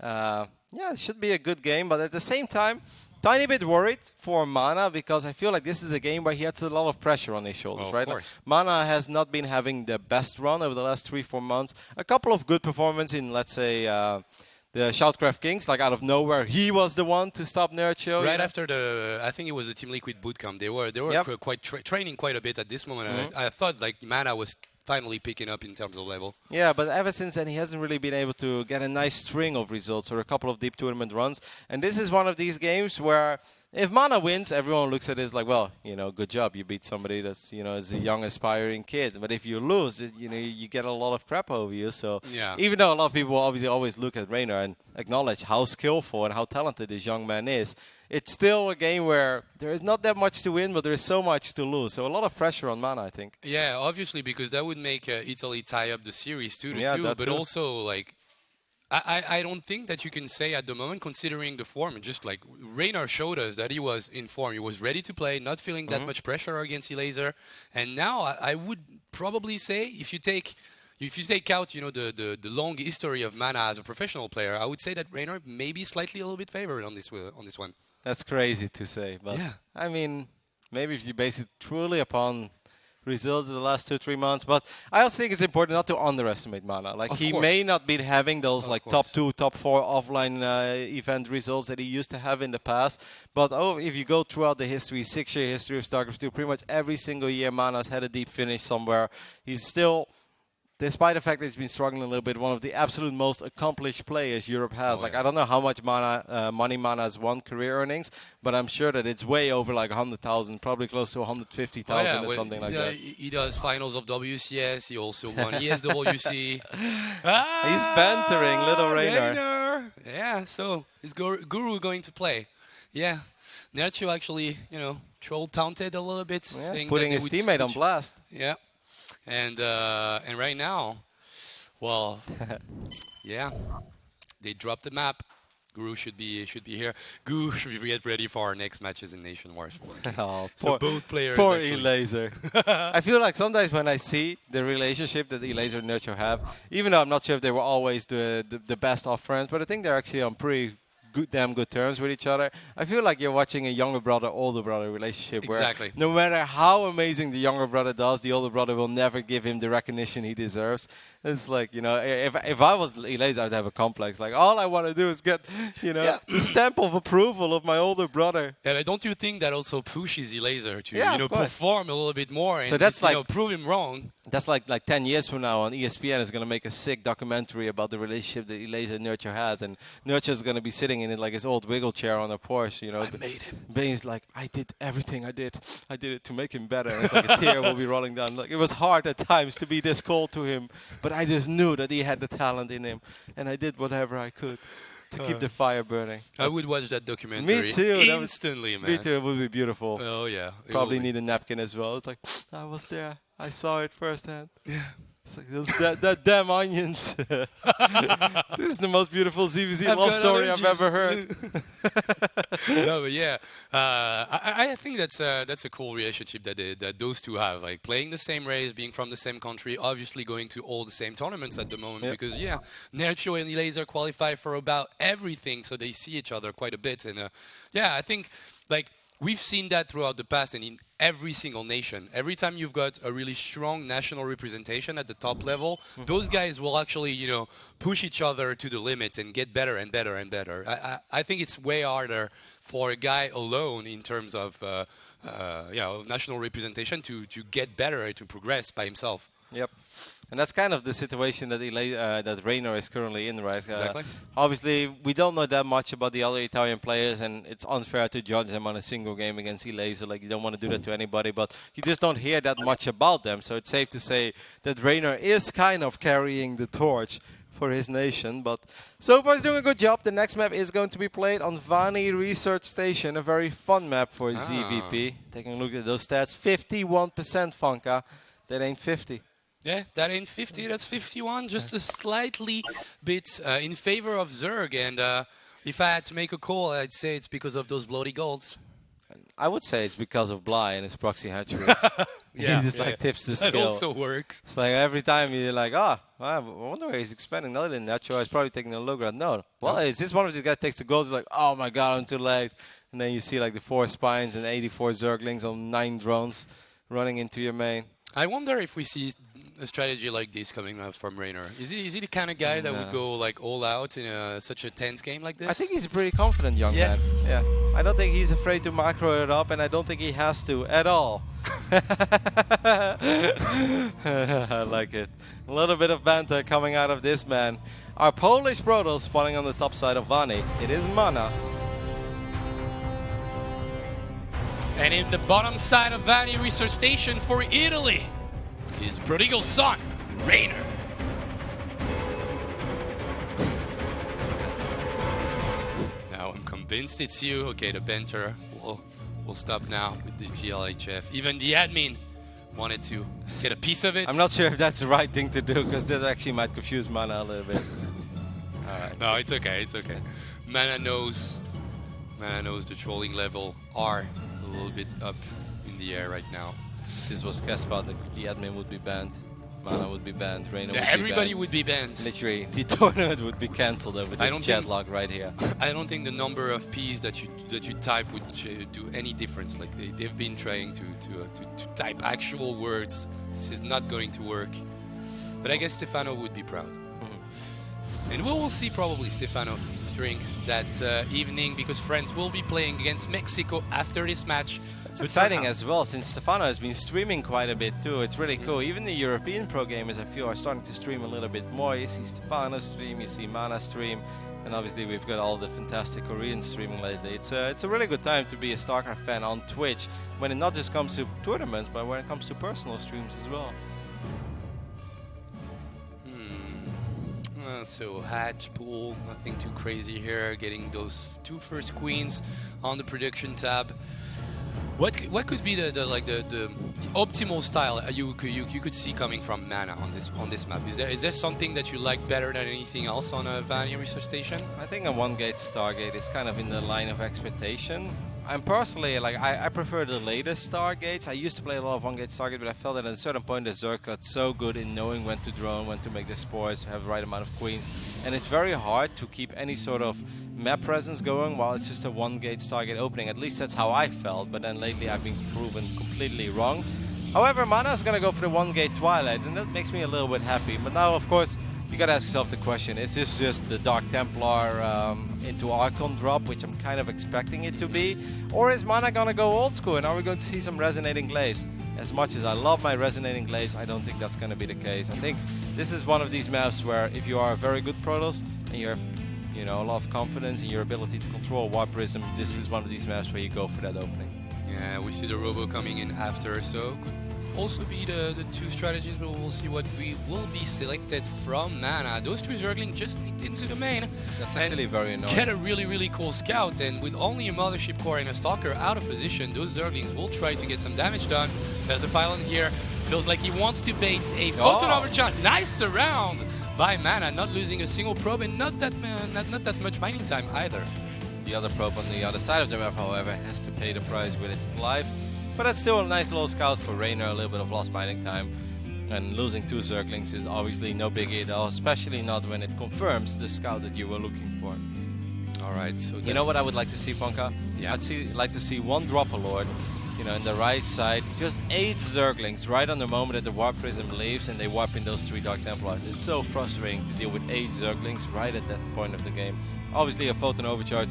Yeah, it should be a good game, but at the same time, tiny bit worried for Mana because I feel like this is a game where he has a lot of pressure on his shoulders, right? Like, Mana has not been having the best run over the last 3-4 months. A couple of good performances in, let's say, the Shoutcraft Kings, like out of nowhere, he was the one to stop Nurture. Right after the, I think it was the Team Liquid bootcamp. They were quite training quite a bit at this moment. I thought like Mana was finally picking up in terms of level. Yeah, but ever since then, he hasn't really been able to get a nice string of results or a couple of deep tournament runs. And this is one of these games where if Mana wins, everyone looks at it as like, well, you know, good job. You beat somebody that's, you know, is a young, aspiring kid. But if you lose, you know, you get a lot of crap over you. So even though a lot of people obviously always look at Reynor and acknowledge how skillful and how talented this young man is, it's still a game where there is not that much to win, but there is so much to lose. So a lot of pressure on Mana, I think. Yeah, obviously, because that would make Italy tie up the series 2-2. But also, like, I don't think that you can say at the moment, considering the form, just like Reynor showed us that he was in form. He was ready to play, not feeling that much pressure against Elaser. And now I would probably say, if you take out, you know, the long history of Mana as a professional player, I would say that Reynor may be slightly a little bit favored on this one. That's crazy to say, but I mean, maybe if you base it truly upon results of the last 2-3 months. But I also think it's important not to underestimate Mana. Like he may not be having those like top 2, top 4 offline event results that he used to have in the past. But if you go throughout the history, 6-year history of Starcraft 2, pretty much every single year Mana's had a deep finish somewhere. He's still, despite the fact that he's been struggling a little bit, one of the absolute most accomplished players Europe has. I don't know how much money Mana has won career earnings, but I'm sure that it's way over like 100,000, probably close to 150,000 or something like that. He does finals of WCS. He also won ESWC. He's bantering little Reynor. Yeah, so is Guru going to play? Yeah, Nercho actually, you know, trolled taunted a little bit, saying putting that his teammate on blast. Yeah. And right now, well, yeah, they dropped the map. Guru should be here. Guru should get ready for our next matches in Nation Wars. So both players. Poor Elaser. I feel like sometimes when I see the relationship that Elaser and Nurture have, even though I'm not sure if they were always the best of friends, but I think they're actually on pretty damn good terms with each other. I feel like you're watching a younger brother, older brother relationship where no matter how amazing the younger brother does, the older brother will never give him the recognition he deserves. It's like, you know, if I was Elaser, I'd have a complex. Like, all I want to do is get, you know, the stamp of approval of my older brother. Yeah, but don't you think that also pushes Elaser to, you know, perform a little bit more and so that's just, like, you know, prove him wrong? That's like 10 years from now on ESPN is going to make a sick documentary about the relationship that Elaser and Nurture has, and Nurture is going to be sitting in it like his old wiggle chair on a Porsche, you know. I made him. But he's like, I did everything I did it to make him better. And it's like a tear will be rolling down. Like, it was hard at times to be this cold to him, but I just knew that he had the talent in him, and I did whatever I could to keep the fire burning. I would watch that documentary. Me too. Instantly, man. Me too. It would be beautiful. Oh, yeah. Probably need a napkin as well. It's like, I was there. I saw it firsthand. Yeah. It's like those damn onions. This is the most beautiful ZVZ love story I've ever heard. No, but yeah, I think that's a cool relationship that those two have. Like playing the same race, being from the same country, obviously going to all the same tournaments at the moment. Because Nercho and Elaser qualify for about everything, so they see each other quite a bit. And I think like. We've seen that throughout the past and in every single nation. Every time you've got a really strong national representation at the top level, those guys will actually, you know, push each other to the limit and get better and better and better. I think it's way harder for a guy alone in terms of national representation to get better, to progress by himself. Yep. And that's kind of the situation that that Reynor is currently in, right? Exactly. Obviously, we don't know that much about the other Italian players, and it's unfair to judge them on a single game against Elaser. Like, you don't want to do that to anybody, but you just don't hear that much about them. So it's safe to say that Reynor is kind of carrying the torch for his nation, but so far he's doing a good job. The next map is going to be played on Vani Research Station, a very fun map for ZVP. Taking a look at those stats, 51% Funka. That ain't 50. Yeah, that ain't 50, that's 51. Just a slightly bit in favor of Zerg. And if I had to make a call, I'd say it's because of those bloody golds. I would say it's because of Bly and his proxy hatcheries. He just like tips the skill. That also works. It's like every time you're like, I wonder where he's expanding. Other than natural, he's probably taking a look around. No. Well, is this one of these guys takes the golds? He's like, oh my god, I'm too late. And then you see like the 4 spines and 84 Zerglings on 9 drones running into your main. I wonder if we see a strategy like this coming out from Raynor. Is he the kind of guy that would go like all out in such a tense game like this? I think he's a pretty confident young man. Yeah. I don't think he's afraid to macro it up, and I don't think he has to at all. I like it. A little bit of banter coming out of this man. Our Polish Protoss spawning on the top side of Vani. It is Mana. And in the bottom side of Vani Research Station for Italy is Prodigal's son, Raynor. Now I'm convinced it's you. Okay, the banter will stop now with the GLHF. Even the admin wanted to get a piece of it. I'm not sure if that's the right thing to do, because that actually might confuse Mana a little bit. All right. No, it's okay. It's okay. Mana knows the trolling level are a little bit up in the air right now. This was Caspar, the admin would be banned, Mana would be banned, Raynor would be banned. Everybody would be banned. Literally, the tournament would be cancelled over this chat log right here. I don't think the number of P's that you type would do any difference. Like they've been trying to type actual words. This is not going to work. But I guess Stefano would be proud. And we will see probably Stefano during that evening, because France will be playing against Mexico after this match. It's exciting as well, since Stefano has been streaming quite a bit too. It's really cool. Even the European pro gamers, I feel, are starting to stream a little bit more. You see Stefano stream, you see Mana stream, and obviously we've got all the fantastic Korean streaming lately. It's a really good time to be a Starcraft fan on Twitch, when it not just comes to tournaments, but when it comes to personal streams as well. So hatch pool, nothing too crazy here. Getting those 2 first queens on the production tab. What could be the optimal style you could see coming from Mana on this map? Is there something that you like better than anything else on a Vani Research Station? I think a 1-gate Stargate is kind of in the line of expectation. I'm personally, like, I prefer the latest Stargates. I used to play a lot of 1-gate Stargate, but I felt that at a certain point the Zerg got so good in knowing when to drone, when to make the spores, have the right amount of queens. And it's very hard to keep any sort of map presence going while it's just a 1-gate Stargate opening. At least that's how I felt, but then lately I've been proven completely wrong. However, Mana's gonna go for the 1-gate Twilight, and that makes me a little bit happy. But now, of course, you gotta ask yourself the question, is this just the Dark Templar into Archon drop, which I'm kind of expecting it to be? Or is Mana gonna go old school, and are we going to see some Resonating Glaives? As much as I love my Resonating Glaives, I don't think that's gonna be the case. I think this is one of these maps where if you are a very good Protoss, and you have a lot of confidence in your ability to control Warp Prism, this is one of these maps where you go for that opening. Yeah, we see the Robo coming in after, so could also be the 2 strategies, but we'll see what will be selected from Mana. Those 2 Zerglings just nicked into the main. That's actually very annoying. Get a really cool scout, and with only a Mothership Core and a Stalker out of position, those Zerglings will try to get some damage done. There's a pylon here. Feels like he wants to bait a Photon Overcharge. Nice surround by Mana, not losing a single probe, and not that much mining time either. The other probe on the other side of the map, however, has to pay the price with its life. But that's still a nice little scout for Raynor, a little bit of lost mining time. And losing 2 Zerglings is obviously no biggie at all, especially not when it confirms the scout that you were looking for. Alright, so you know what I would like to see, Ponka? Yeah. I'd like to see 1 Dropper Lord, in the right side. Just 8 Zerglings right on the moment that the Warp Prism leaves and they warp in those 3 Dark Templars. It's so frustrating to deal with 8 Zerglings right at that point of the game. Obviously a Photon Overcharge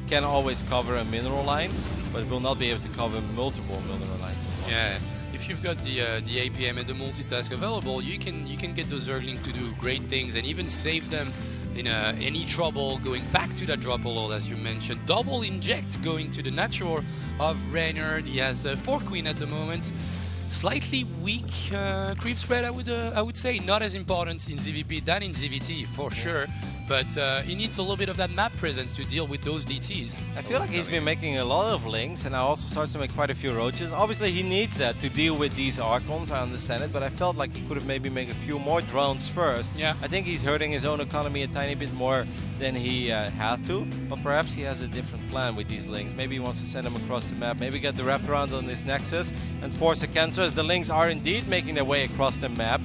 can always cover a mineral line, but it will not be able to cover multiple mineral lines. Yeah, if you've got the APM and the multitask available, you can get those Zerglings to do great things and even save them in any trouble going back to that drop load, as you mentioned. Double inject going to the natural of Raynor. He has 4 queen at the moment. Slightly weak creep spread, I would say. Not as important in ZVP than in ZVT, for sure. but he needs a little bit of that map presence to deal with those DTs. I feel like he's been making a lot of links, and now also starts to make quite a few roaches. Obviously, he needs that to deal with these Archons, I understand it, but I felt like he could have maybe made a few more drones first. Yeah. I think he's hurting his own economy a tiny bit more than he had to, but perhaps he has a different plan with these links. Maybe he wants to send them across the map, maybe get the wraparound on this Nexus and force a cancel, as the links are indeed making their way across the map.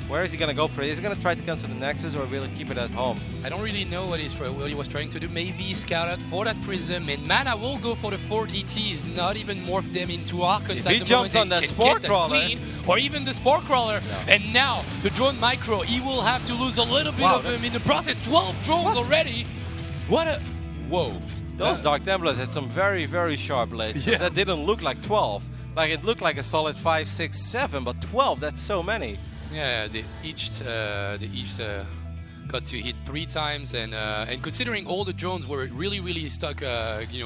Where is he going to go for it? Is he going to try to cancel the Nexus, or will he keep it at home? I don't really know what he was trying to do. Maybe scout out for that Prism, and Mana will go for the 4 DTs, not even morph them into Archons. If he jumps on that Spore Crawler, or even the Spore Crawler, and now the drone micro, he will have to lose a little bit of them in the process. 12 drones already. What a... Whoa. Those Dark Templars had some very, very sharp blades. Yeah. That didn't look like 12. Like, it looked like a solid 5, 6, 7, but 12, that's so many. Yeah, they each got to hit 3 times, and considering all the drones were really stuck,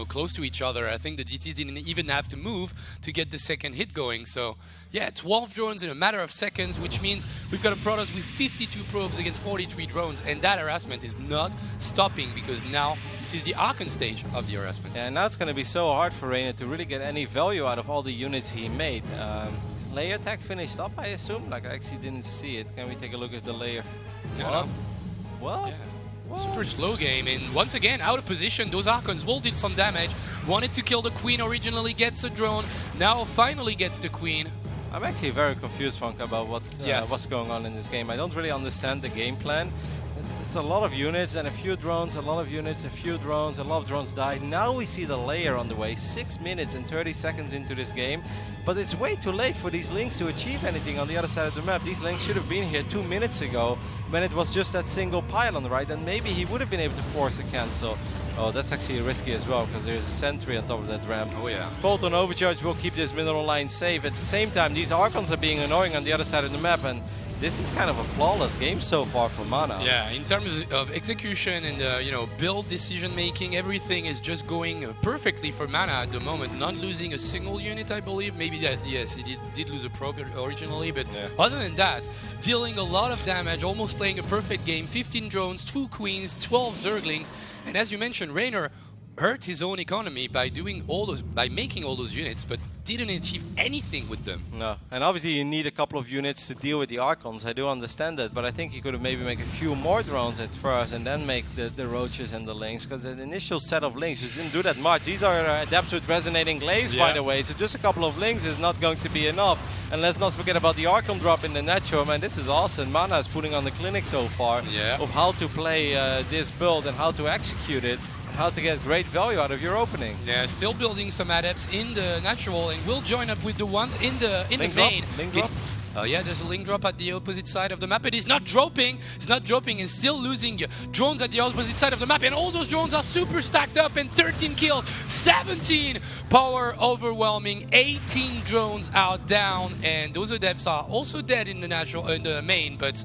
close to each other, I think the DTs didn't even have to move to get the second hit going. So, yeah, 12 drones in a matter of seconds, which means we've got a Protoss with 52 probes against 43 drones, and that harassment is not stopping, because now this is the Archon stage of the harassment. Yeah, and now it's going to be so hard for Reina to really get any value out of all the units he made. Layer tag finished up, I assume? Like, I actually didn't see it. Can we take a look at the layer? Yeah, Well, yeah. Super slow game, and once again out of position. Those Archons will did some damage. Wanted to kill the Queen originally, gets a drone. Now finally gets the Queen. I'm actually very confused, Funk, about what's going on in this game. I don't really understand the game plan. It's a lot of units and a few drones, a lot of units, a few drones, a lot of drones die. Now we see the layer on the way, 6 minutes and 30 seconds into this game. But it's way too late for these links to achieve anything on the other side of the map. These links should have been here 2 minutes ago, when it was just that single pylon, right? And maybe he would have been able to force a cancel. Oh, that's actually risky as well, because there's a sentry on top of that ramp. Oh yeah. Photon Overcharge will keep this middle line safe. At the same time, these Archons are being annoying on the other side of the map, and this is kind of a flawless game so far for Mana. Yeah, in terms of execution and build decision making, everything is just going perfectly for Mana at the moment. Not losing a single unit, I believe. Maybe yes, he did lose a probe originally, but other than that, dealing a lot of damage, almost playing a perfect game. 15 drones, 2 queens, 12 zerglings, and as you mentioned, Raynor hurt his own economy by making all those units, but didn't achieve anything with them. No, and obviously you need a couple of units to deal with the Archons. I do understand that, but I think you could have maybe make a few more drones at first and then make the roaches and the links, because the initial set of links just didn't do that much. These are adepts with resonating glaives, by the way, so just a couple of links is not going to be enough. And let's not forget about the Archon drop in the Natural. Man, this is awesome. Mana is putting on the clinic so far of how to play this build and how to execute it. How to get great value out of your opening. Yeah, still building some adepts in the Natural, and will join up with the ones in the main. Link drop. Oh yeah, there's a link drop at the opposite side of the map. It is not dropping. It's not dropping, and still losing drones at the opposite side of the map. And all those drones are super stacked up, and 13 kills, 17 power overwhelming, 18 drones are down, and those adepts are also dead in the Natural, in the main. But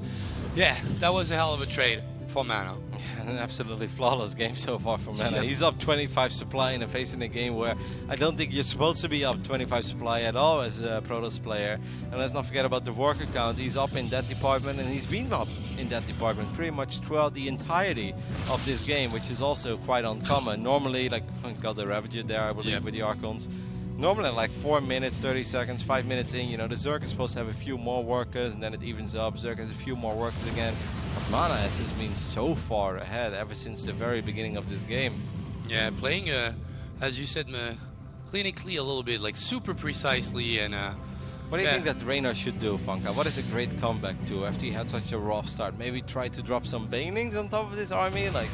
yeah, that was a hell of a trade for Mana. An absolutely flawless game so far for Mana. He's up 25 supply in a game where I don't think you're supposed to be up 25 supply at all as a Protoss player. And let's not forget about the worker count. He's up in that department, and he's been up in that department pretty much throughout the entirety of this game, which is also quite uncommon. Normally, like, got the Ravager there, I believe, with the Archons. Normally, like 4 minutes, 30 seconds, 5 minutes in, the Zerg is supposed to have a few more workers, and then it evens up. Zerg has a few more workers again. But Mana has just been so far ahead ever since the very beginning of this game. Yeah, playing, as you said, clinically a little bit, like super precisely, and what do you think that Raynor should do, Funka? What is a great comeback to after he had such a rough start? Maybe try to drop some Banelings on top of this army? Like,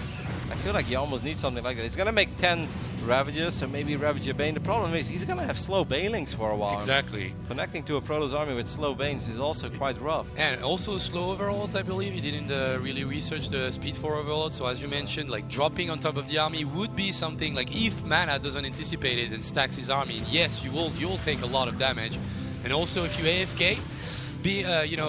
I feel like you almost need something like that. He's gonna make 10 Ravagers, so maybe Ravager Bane. The problem is he's gonna have slow Banelings for a while. Exactly. Connecting to a Protoss army with slow Banes is also quite rough. And also slow overlords, I believe. He didn't really research the speed for overlords, so as you mentioned, like dropping on top of the army would be something like if Mana doesn't anticipate it and stacks his army, yes, you will take a lot of damage. And also if you AFK,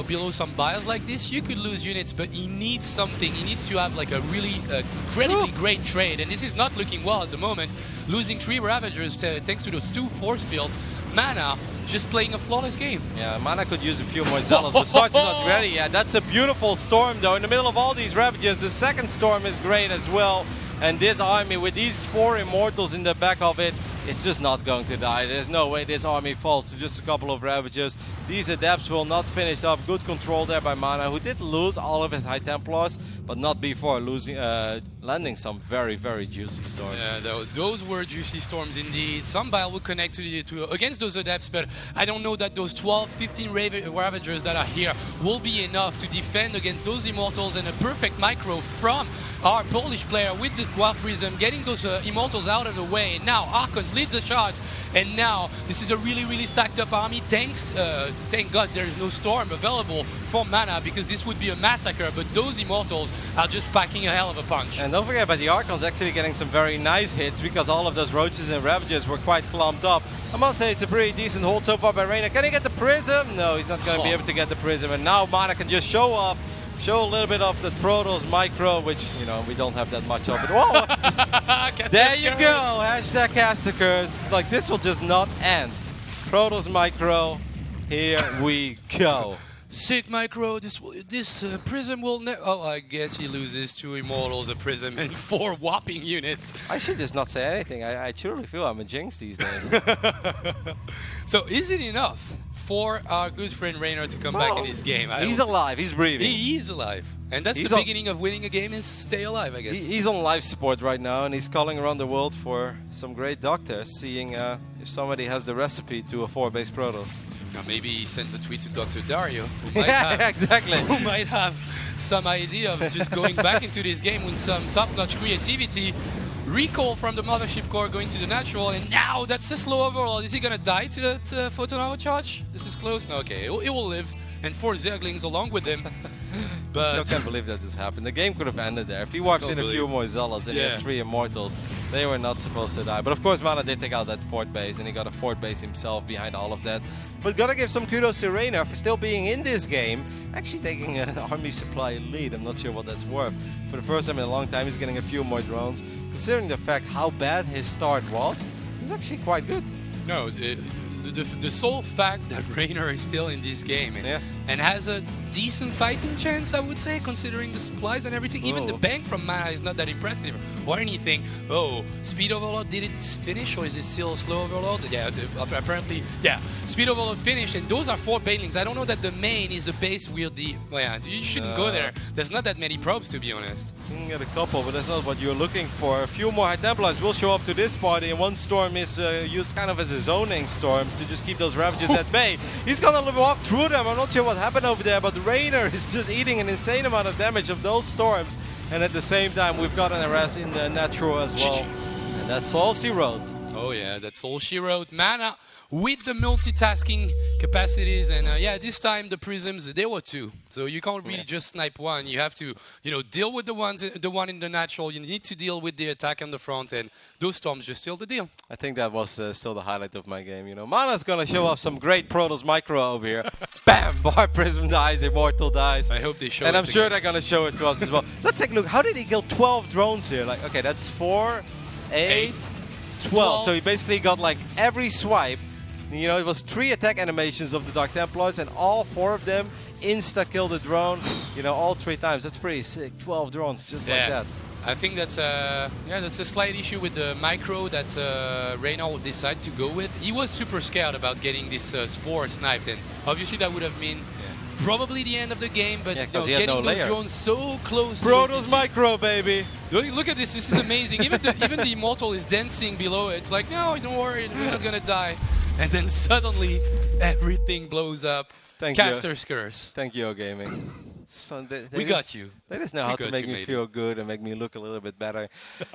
below some biles like this, you could lose units, but he needs something. He needs to have like a really incredibly great trade, and this is not looking well at the moment. Losing 3 Ravagers thanks to those 2 force fields. Mana just playing a flawless game. Yeah, Mana could use a few more zealots, but Sarge is not ready yet. That's a beautiful storm, though. In the middle of all these ravages, the second storm is great as well. And this army, with these 4 immortals in the back of it, it's just not going to die. There's no way this army falls to just a couple of ravages. These adepts will not finish off. Good control there by Mana, who did lose all of his High Templars, but not before landing some very, very juicy storms. Yeah, those were juicy storms indeed. Some bile will connect against those adepts, but I don't know that those 12, 15 Ravagers that are here will be enough to defend against those Immortals, and a perfect micro from our Polish player with the Wild Prism, getting those Immortals out of the way. Now Archons leads the charge, and now this is a really, really stacked up army. Thank God there's no storm available for Mana, because this would be a massacre, but those Immortals are just packing a hell of a punch. And don't forget about the Archons actually getting some very nice hits, because all of those Roaches and Ravages were quite clumped up. I must say it's a pretty decent hold so far by Reina. Can he get the Prism? No, he's not going to be able to get the Prism, and now Mana can just show a little bit of the Protoss micro, which, you know, we don't have that much of it. Whoa! There you go! Hashtag cast a curse. Like, this will just not end. Protoss micro, here we go. Sick micro, this Prism will never... Oh, I guess he loses 2 Immortals, a Prism, and 4 whopping units. I should just not say anything. I truly feel I'm a jinx these days. So, is it enough for our good friend Raynor to come back in this game? He's alive, he's breathing. He is alive. And that's the beginning of winning a game, is stay alive, I guess. He's on life support right now, and he's calling around the world for some great doctors, seeing if somebody has the recipe to a 4-base Protoss. Now maybe he sends a tweet to Dr. Dario, who might have, exactly. who might have some idea of just going back into this game with some top-notch creativity. Recall from the Mothership Core going to the natural, and now that's a slow overload. Is he gonna die to that photon overcharge? This is close. No, okay, it will live, and 4 Zerglings along with him. But I can't believe that this happened. The game could have ended there. If he walks in a few more Zealots and he has 3 Immortals, they were not supposed to die. But of course, Mana did take out that 4th base, and he got a 4th base himself behind all of that. But gotta give some kudos to Reina for still being in this game, actually taking an army supply lead. I'm not sure what that's worth. For the first time in a long time, he's getting a few more drones. Considering the fact how bad his start was, it's actually quite good. No, the sole fact that Raynor is still in this game and has a decent fighting chance, I would say, considering the supplies and everything. Even the bank from Mana is not that impressive or anything. Oh, Speed Overload, did it finish, or is it still Slow Overload? Yeah, apparently, yeah. Speed Overload finished, and those are 4 Banelings. I don't know that the main is a base with the... Well, yeah, you shouldn't go there. There's not that many probes, to be honest. You can get a couple, but that's not what you're looking for. A few more High Templars will show up to this party, and one storm is used kind of as a zoning storm to just keep those Ravages at bay. He's gonna walk through them. I'm not sure what happened over there, but Raynor is just eating an insane amount of damage of those storms. And at the same time, we've got an arrest in the natural as well. And that's all she wrote. Oh yeah, that's all she wrote. Mana with the multitasking capacities, and yeah, this time the Prisms, there were 2. So you can't really just snipe one. You have to, you know, deal with the one in the natural. You need to deal with the attack on the front, and those storms just seal the deal. I think that was still the highlight of my game. You know, Mana's gonna show off some great Protoss micro over here. Bam! Bar Prism dies, Immortal dies. I hope they show and it I'm sure again. they're gonna show it to us as well. Let's take a look. How did he kill 12 drones here? Like, okay, that's 4, 8, 12. So he basically got like every swipe. You know, it was 3 attack animations of the Dark Templars, and all 4 of them insta-kill the drone, you know, all 3 times. That's pretty sick. 12 drones, just like that. I think that's that's a slight issue with the micro that Raynor would decide to go with. He was super scared about getting this Spore sniped, and obviously that would have been probably the end of the game, but you know, getting those drones so close to Protoss micro, baby! Look at this, this is amazing. Even the Immortal is dancing below it. It's like, no, don't worry, we're not gonna die. And then suddenly, everything blows up. Caster's curse. Thank you, Gaming. So we got you. They just know how to make me feel good and make me look a little bit better.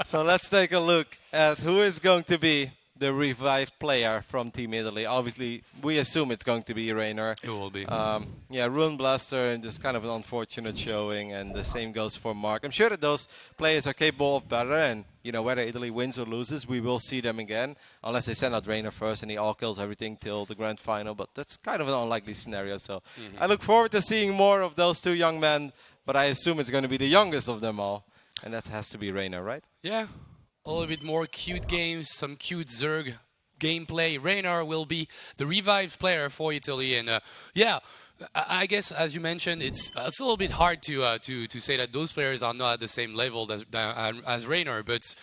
So let's take a look at who is going to be the revived player from Team Italy. Obviously, we assume it's going to be Raynor. It will be. Yeah, Rune Blaster, and just kind of an unfortunate showing, and the same goes for Mark. I'm sure that those players are capable of better, and you know, whether Italy wins or loses, we will see them again, unless they send out Raynor first and he all kills everything till the grand final. But that's kind of an unlikely scenario. So I look forward to seeing more of those 2 young men, but I assume it's going to be the youngest of them all, and that has to be Raynor, right? Yeah. A little bit more cute games, some cute Zerg gameplay. Reiner will be the revived player for Italy, and I guess as you mentioned, it's a little bit hard to say that those players are not at the same level as Reiner, but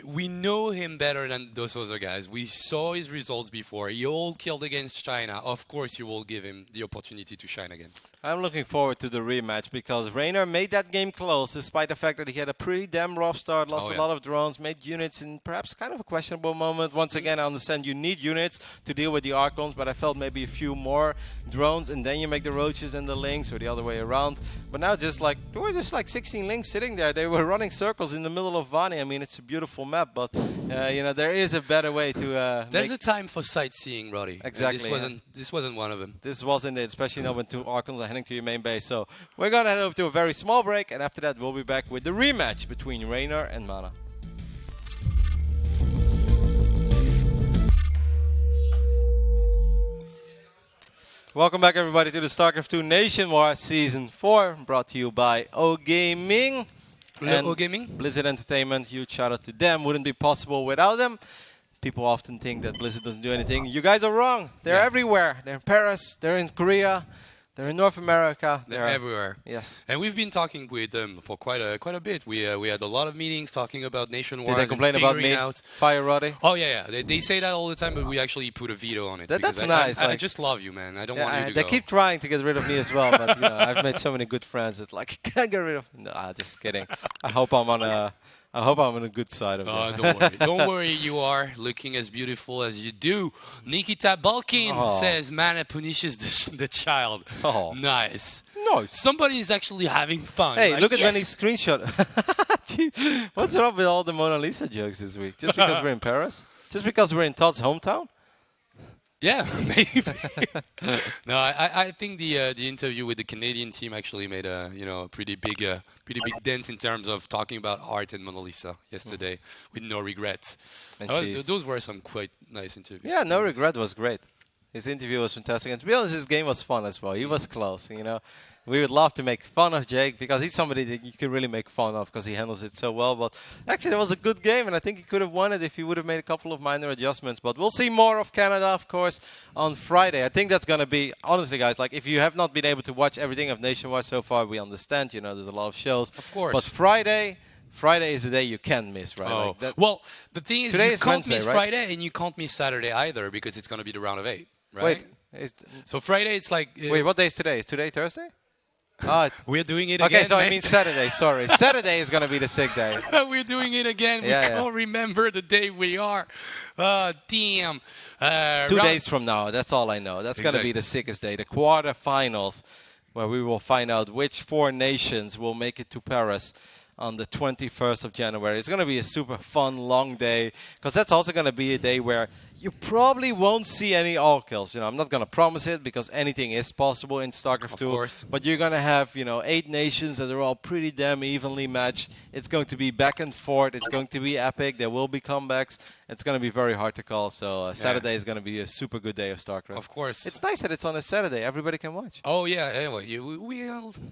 we know him better than those other guys. We saw his results before. He all killed against China. Of course, you will give him the opportunity to shine again. I'm looking forward to the rematch because Reiner made that game close despite the fact that he had a pretty damn rough start, lost a lot of drones, made units in perhaps kind of a questionable moment. Once again, I understand you need units to deal with the Archons, but I felt maybe a few more drones and then you make the Roaches and the Lynx or the other way around. But now there were just like 16 Lynx sitting there. They were running circles in the middle of Vani. I mean, it's a beautiful map, but there is a better way to There's a time for sightseeing, Roddy. Exactly. This wasn't one of them. This wasn't it, especially now when two Archons are heading to your main base. So we're going to head over to a very small break, and after that we'll be back with the rematch between Reiner and Mana. Welcome back, everybody, to the StarCraft 2 Nation War Season 4, brought to you by O Gaming. O Gaming? Blizzard Entertainment. Huge shout out to them. Wouldn't be possible without them. People often think that Blizzard doesn't do anything. You guys are wrong. They're everywhere. They're in Paris. They're in Korea. They're in North America. They're everywhere. Yes. And we've been talking with them for quite a bit. We had a lot of meetings talking about Nation Wars. Did they complain about me? Fire Roddy? Oh, yeah. They say that all the time, but we actually put a veto on it. That's nice. I just love you, man. I don't want you to go. They keep trying to get rid of me as well, but I've made so many good friends that can't get rid of me. No, just kidding. I hope I'm on a good side of it. Don't worry. Don't worry, you are looking as beautiful as you do. Nikita Balkin says, Mana punishes the child. Oh. Nice. No. Somebody is actually having fun. Hey, look at Benny's screenshot. What's wrong with all the Mona Lisa jokes this week? Just because we're in Paris? Just because we're in Todd's hometown? Yeah, maybe. No, I think the interview with the Canadian team actually made a pretty big dent in terms of talking about art and Mona Lisa yesterday with no regrets. Those were some quite nice interviews. Yeah, no regret was great. His interview was fantastic, and to be honest, his game was fun as well. He was close, We would love to make fun of Jake because he's somebody that you can really make fun of because he handles it so well. But actually, it was a good game, and I think he could have won it if he would have made a couple of minor adjustments. But we'll see more of Canada, of course, on Friday. I think that's going to be, honestly, guys, like if you have not been able to watch everything of Nationwide so far, we understand. There's a lot of shows. Of course. But Friday is the day you can't miss, right? Oh. Well, the thing is, today you is can't Wednesday, miss right? Friday and you can't miss Saturday either because it's going to be the round of 8, right? Wait. So Friday, it's like... Wait, what day is today? Is today Thursday? We're doing it again. Okay, so I mean Saturday, sorry. Saturday is going to be the sick day. We're doing it again. We can't remember the day we are. Damn. 2 days from now, that's all I know. That's going to be the sickest day. The quarterfinals, where we will find out which 4 nations will make it to Paris on the 21st of January. It's going to be a super fun, long day, because that's also going to be a day where you probably won't see any all kills. I'm not going to promise it because anything is possible in StarCraft 2. Of course. But you're going to have, 8 nations that are all pretty damn evenly matched. It's going to be back and forth. It's going to be epic. There will be comebacks. It's going to be very hard to call. So Saturday is going to be a super good day of StarCraft. Of course. It's nice that it's on a Saturday. Everybody can watch. Oh, yeah. Anyway, we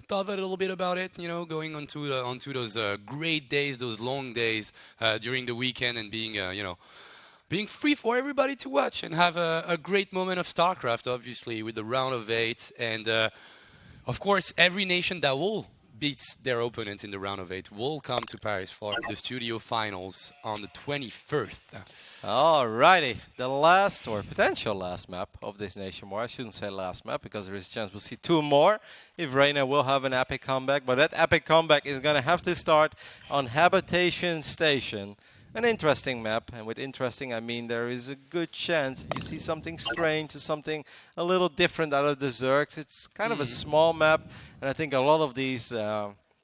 thought a little bit about it, going onto those great days, those long days during the weekend and being free for everybody to watch and have a great moment of StarCraft, obviously, with the round of 8. And, of course, every nation that will beat their opponent in the round of 8 will come to Paris for the studio finals on the 21st. Alrighty. The last or potential last map of this Nation War. I shouldn't say last map because there is a chance we'll see 2 more if Reiner will have an epic comeback. But that epic comeback is going to have to start on Habitation Station. An interesting map, and with interesting I mean there is a good chance you see something strange or something a little different out of the Zergs. It's kind of a small map, and I think a lot of these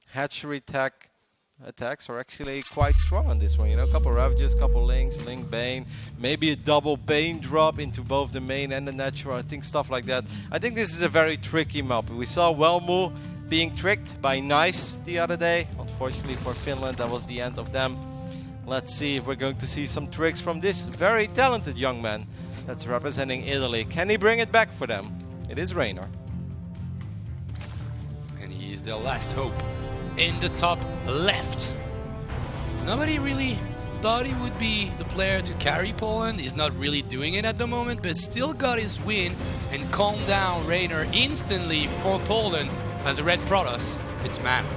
hatchery attacks are actually quite strong on this one. A couple Ravages, couple Lynx, Link Bane, maybe a double Bane drop into both the main and the natural. I think stuff like that. I think this is a very tricky map. We saw Welmu being tricked by Nice the other day. Unfortunately for Finland, that was the end of them. Let's see if we're going to see some tricks from this very talented young man that's representing Italy. Can he bring it back for them? It is Reiner. And he is their last hope in the top left. Nobody really thought he would be the player to carry Poland. He's not really doing it at the moment, but still got his win and calmed down Reiner instantly for Poland. As a Red Protoss, it's Mana.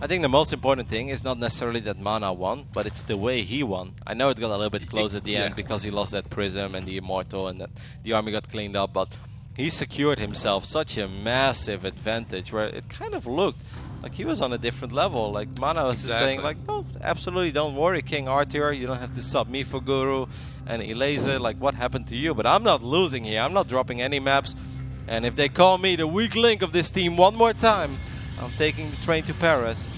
I think the most important thing is not necessarily that Mana won, but it's the way he won. I know it got a little bit close at the end because he lost that Prism and the Immortal and that the army got cleaned up, but he secured himself such a massive advantage where it kind of looked like he was on a different level. Like Mana was just saying like, no, absolutely don't worry, King Arthur, you don't have to sub me for Guru. And Eleza, like, what happened to you? But I'm not losing here, I'm not dropping any maps. And if they call me the weak link of this team one more time, I'm taking the train to Paris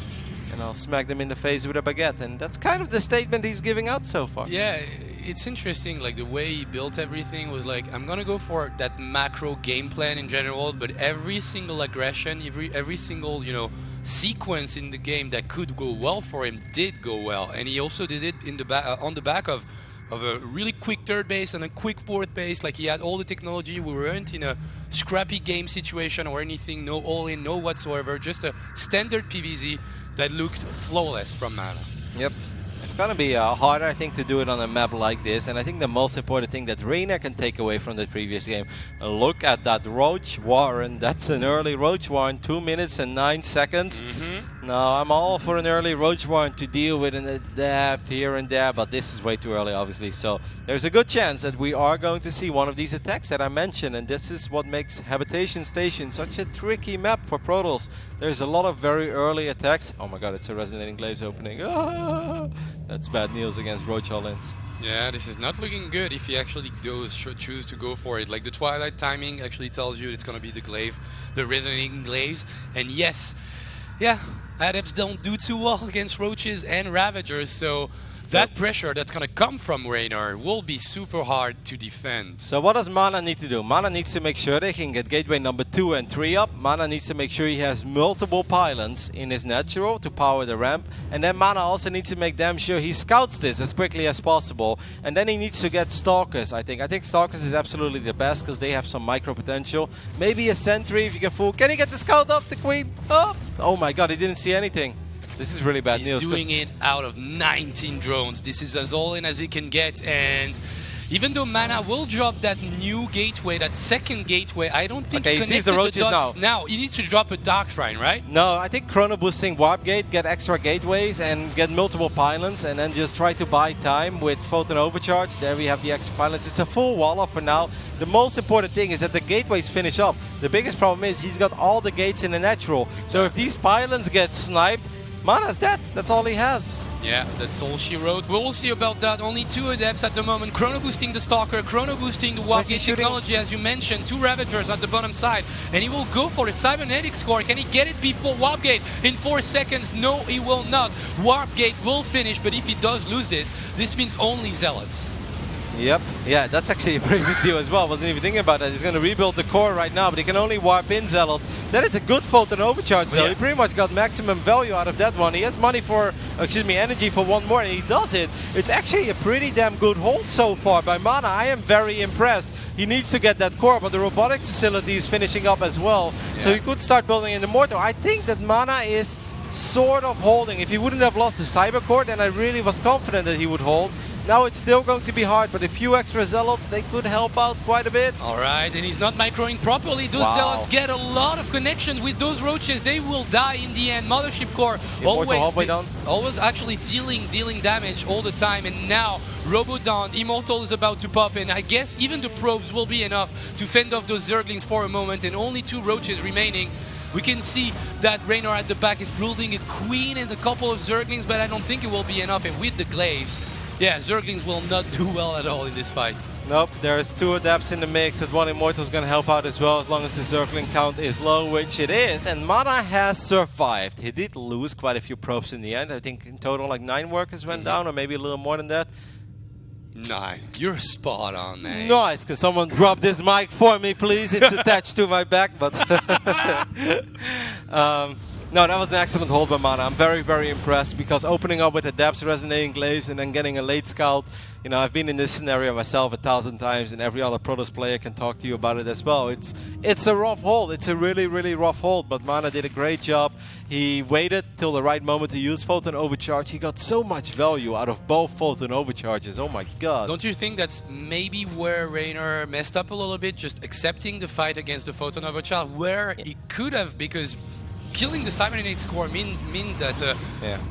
and I'll smack them in the face with a baguette. And that's kind of the statement he's giving out so far. Yeah, it's interesting, like the way he built everything was like, I'm gonna go for that macro game plan in general, but every single aggression, every single, you know, sequence in the game that could go well for him did go well. And he also did it in the on the back of a really quick third base and a quick fourth base. Like he had all the technology. We weren't in a scrappy game situation or anything, no all-in, no whatsoever, just a standard PvZ that looked flawless from Mana. Yep. It's going to be harder, I think, to do it on a map like this. And I think the most important thing that Reiner can take away from the previous game, look at that Roach Warren. That's an early Roach Warren, 2 minutes and 9 seconds. Now, I'm all for an early Roach Warren to deal with an adapt here and there, but this is way too early, obviously. So there's a good chance that we are going to see one of these attacks that I mentioned, and this is what makes Habitation Station such a tricky map for Protoss. There's a lot of very early attacks. Oh my god, it's a Resonating Glaives opening. Ah, that's bad news against Roach All-ins. Yeah, this is not looking good if he actually does choose to go for it. Like the Twilight timing actually tells you it's going to be the glaive, the Resonating Glaives. And yes, yeah, Adepts don't do too well against Roaches and Ravagers, so that pressure that's going to come from Reiner will be super hard to defend. So what does Mana need to do? Mana needs to make sure they can get gateway number 2 and 3 up. Mana needs to make sure he has multiple pylons in his natural to power the ramp. And then Mana also needs to make damn sure he scouts this as quickly as possible. And then he needs to get Stalkers, I think. I think Stalkers is absolutely the best because they have some micro potential. Maybe a Sentry if you can fool. Can he get the scout off the Queen? Oh my god, he didn't see anything. This is really bad news. He's doing it out of 19 drones. This is as all in as he can get. And even though Mana will drop that new gateway, that second gateway, I don't think he sees the Roaches now. He needs to drop a Dark Shrine, right? No, I think Chrono Boosting Warp Gate, get extra gateways and get multiple pylons and then just try to buy time with Photon Overcharge. There we have the extra pylons. It's a full wall off for now. The most important thing is that the gateways finish up. The biggest problem is he's got all the gates in the natural. Exactly. So if these pylons get sniped, Mana's dead. That's all he has. Yeah, that's all she wrote. We'll see about that. Only 2 Adepts at the moment. Chrono boosting the Stalker, Chrono boosting the Warp Gate technology, as you mentioned. 2 Ravagers at the bottom side. And he will go for the Cybernetic score. Can he get it before Warp Gate in 4 seconds? No, he will not. Warp Gate will finish, but if he does lose this means only Zealots. Yep, yeah, that's actually a pretty big deal as well. Wasn't even thinking about that. He's going to rebuild the core right now, but he can only warp in Zealots. That is a good Photon Overcharge, though. He pretty much got maximum value out of that one. He has money for, energy for one more, and he does it. It's actually a pretty damn good hold so far by Mana. I am very impressed. He needs to get that core, but the robotics facility is finishing up as well. Yeah. So he could start building in the mortar. I think that Mana is sort of holding. If he wouldn't have lost the Cyber Core, then I really was confident that he would hold. Now it's still going to be hard, but a few extra Zealots, they could help out quite a bit. Alright, and he's not microing properly. Those Zealots get a lot of connections with those Roaches. They will die in the end. Mothership Core always actually dealing damage all the time. And now Robodon, Immortal is about to pop in. I guess even the probes will be enough to fend off those Zerglings for a moment, and only 2 Roaches remaining. We can see that Reiner at the back is building a Queen and a couple of Zerglings, but I don't think it will be enough. And with the Glaives, yeah, Zerglings will not do well at all in this fight. Nope, there's 2 Adepts in the mix. That 1 Immortal is going to help out as well, as long as the Zergling count is low, which it is. And Mana has survived. He did lose quite a few probes in the end. I think in total like 9 workers went down, or maybe a little more than that. 9. You're spot on, man. Nice. Can someone drop this mic for me, please? It's attached to my back, but... No, that was an excellent hold by Mana. I'm very, very impressed because opening up with Adepts, Resonating Glaives, and then getting a late scout. You know, I've been in this scenario myself 1,000 times, and every other Protoss player can talk to you about it as well. It's a rough hold. It's a really, really rough hold, but Mana did a great job. He waited till the right moment to use Photon Overcharge. He got so much value out of both Photon Overcharges. Oh my god. Don't you think that's maybe where Reiner messed up a little bit, just accepting the fight against the Photon Overcharge, where he could have, because killing the Cybernetics score means that,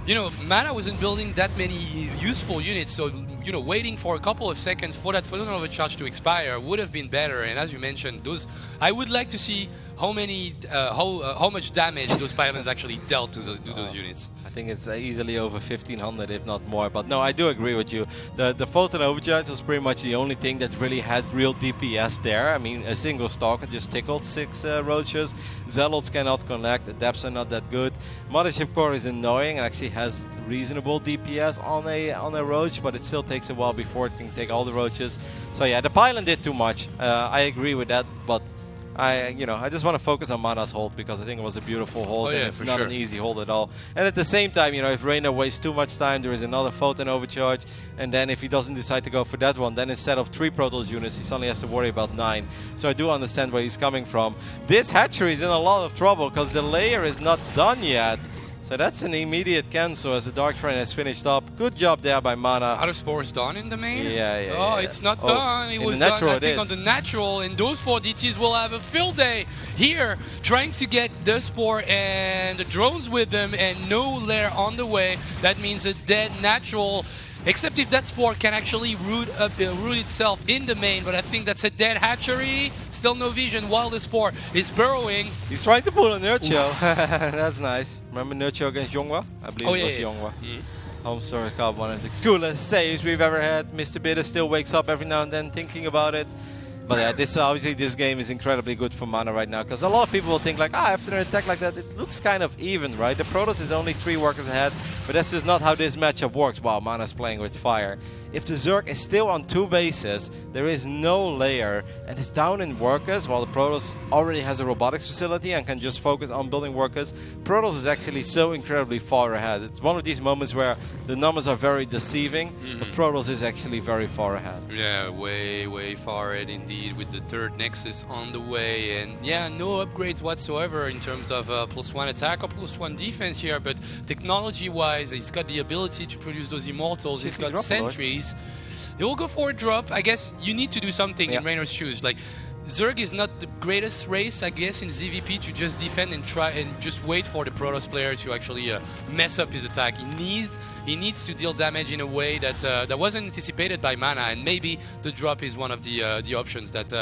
you know, Mana wasn't building that many useful units, so, you know, waiting for a couple of seconds for that Photon Overcharge to expire would have been better. And as you mentioned, those, I would like to see how much damage those pylons actually dealt to those units. I think it's easily over 1500, if not more. But no, I do agree with you. The Photon Overcharge was pretty much the only thing that really had real DPS there. I mean, a single Stalker just tickled 6 Roaches. Zealots cannot connect. Adepts are not that good. Mothership Core is annoying and actually has reasonable DPS on a Roach, but it still takes a while before it can take all the Roaches. So yeah, the pylon did too much. I agree with that, but I just want to focus on Mana's hold because I think it was a beautiful hold and it's not an easy hold at all. And at the same time, you know, if Reiner wastes too much time, there is another Photon Overcharge, and then if he doesn't decide to go for that one, then instead of 3 Protoss units, he suddenly has to worry about 9. So I do understand where he's coming from. This hatchery is in a lot of trouble because the layer is not done yet. So that's an immediate cancel as the Dark Train has finished up. Good job there by Mana. Are the spores done in the main? Yeah. It's not done. It was done, I think, on the natural. And those 4 DTs will have a field day here, trying to get the spore and the drones with them, and no lair on the way. That means a dead natural. Except if that spore can actually root itself in the main, but I think that's a dead hatchery. Still no vision while the spore is burrowing. He's trying to pull a Nurcho. That's nice. Remember Nurcho against Yongwa? I believe it was Yongwa. Homestar Cup, one of the coolest saves we've ever had. Mr. Bitter still wakes up every now and then thinking about it. But yeah, obviously this game is incredibly good for Mana right now, because a lot of people will think like, after an attack like that, it looks kind of even, right? The Protoss is only 3 workers ahead, but that's just not how this matchup works. Wow, Mana's playing with fire. If the Zerg is still on 2 bases, there is no layer, and it's down in workers, while the Protoss already has a robotics facility and can just focus on building workers. Protoss is actually so incredibly far ahead. It's one of these moments where the numbers are very deceiving, but Protoss is actually very far ahead. Yeah, way far ahead indeed, with the 3rd Nexus on the way. And yeah, no upgrades whatsoever in terms of +1 attack or +1 defense here, but technology-wise, he's got the ability to produce those Immortals, he's got sentries. He will go for a drop. I guess you need to do something in Reiner's shoes. Like, Zerg is not the greatest race, I guess, in ZVP to just defend and try and just wait for the Protoss player to actually mess up his attack. He needs to deal damage in a way that wasn't anticipated by Mana, and maybe the drop is one of the options that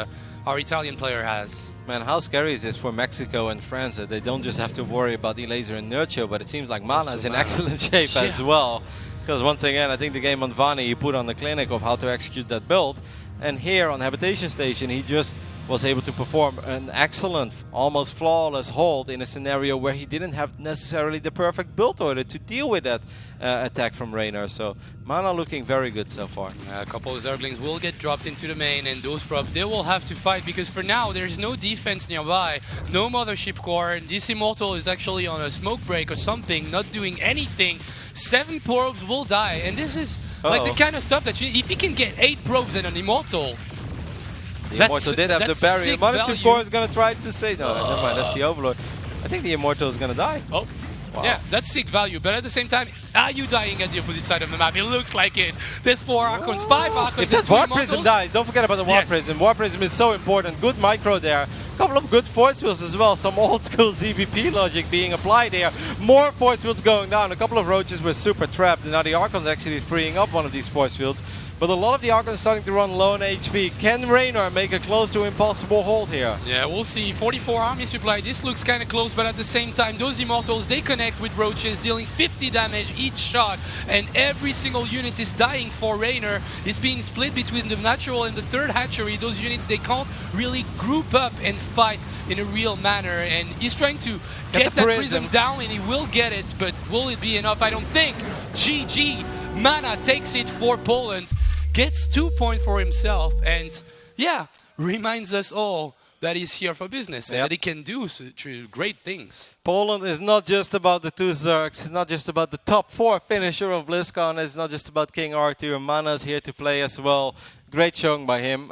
our Italian player has. Man, how scary is this for Mexico and France that they don't just have to worry about Elaser and Nurture, but it seems like Mana is in excellent shape as well. Because once again, I think the game on Vani, he put on the clinic of how to execute that build. And here on Habitation Station, he just was able to perform an excellent, almost flawless hold in a scenario where he didn't have necessarily the perfect build order to deal with that attack from Reiner. So Mana looking very good so far. A couple of Zerglings will get dropped into the main, and those props, they will have to fight, because for now there's no defense nearby, no Mothership Core, and this Immortal is actually on a smoke break or something, not doing anything. 7 probes will die, and this is like the kind of stuff that if he can get 8 probes and an Immortal, the Immortal did have the barrier. Mothership Core is going to try to say, no, never mind, that's the Overlord. I think the Immortal is going to die. Oh, wow. Yeah, that's sick value, but at the same time, are you dying at the opposite side of the map? It looks like it. There's 4 Archons, 5 Archons. If that War Prism dies, don't forget about the War Prism. War Prism is so important. Good micro there. A couple of good force fields as well. Some old school ZVP logic being applied here. More force fields going down. A couple of Roaches were super trapped. And now the Archons actually freeing up one of these force fields. But a lot of the Archons starting to run low on HP. Can Reiner make a close to impossible hold here? Yeah, we'll see. 44 army supply. This looks kind of close, but at the same time, those Immortals, they connect with Roaches, dealing 50 damage each shot. And every single unit is dying for Reiner. It's being split between the natural and the 3rd hatchery. Those units, they can't really group up and fight in a real manner. And he's trying to get that prism down, and he will get it. But will it be enough? I don't think. GG. Mana takes it for Poland. Gets 2 points for himself, and yeah, reminds us all that he's here for business and that he can do great things. Poland is not just about the 2 Zergs, it's not just about the top 4 finisher of BlizzCon, it's not just about King Arthur. Mana's here to play as well. Great showing by him.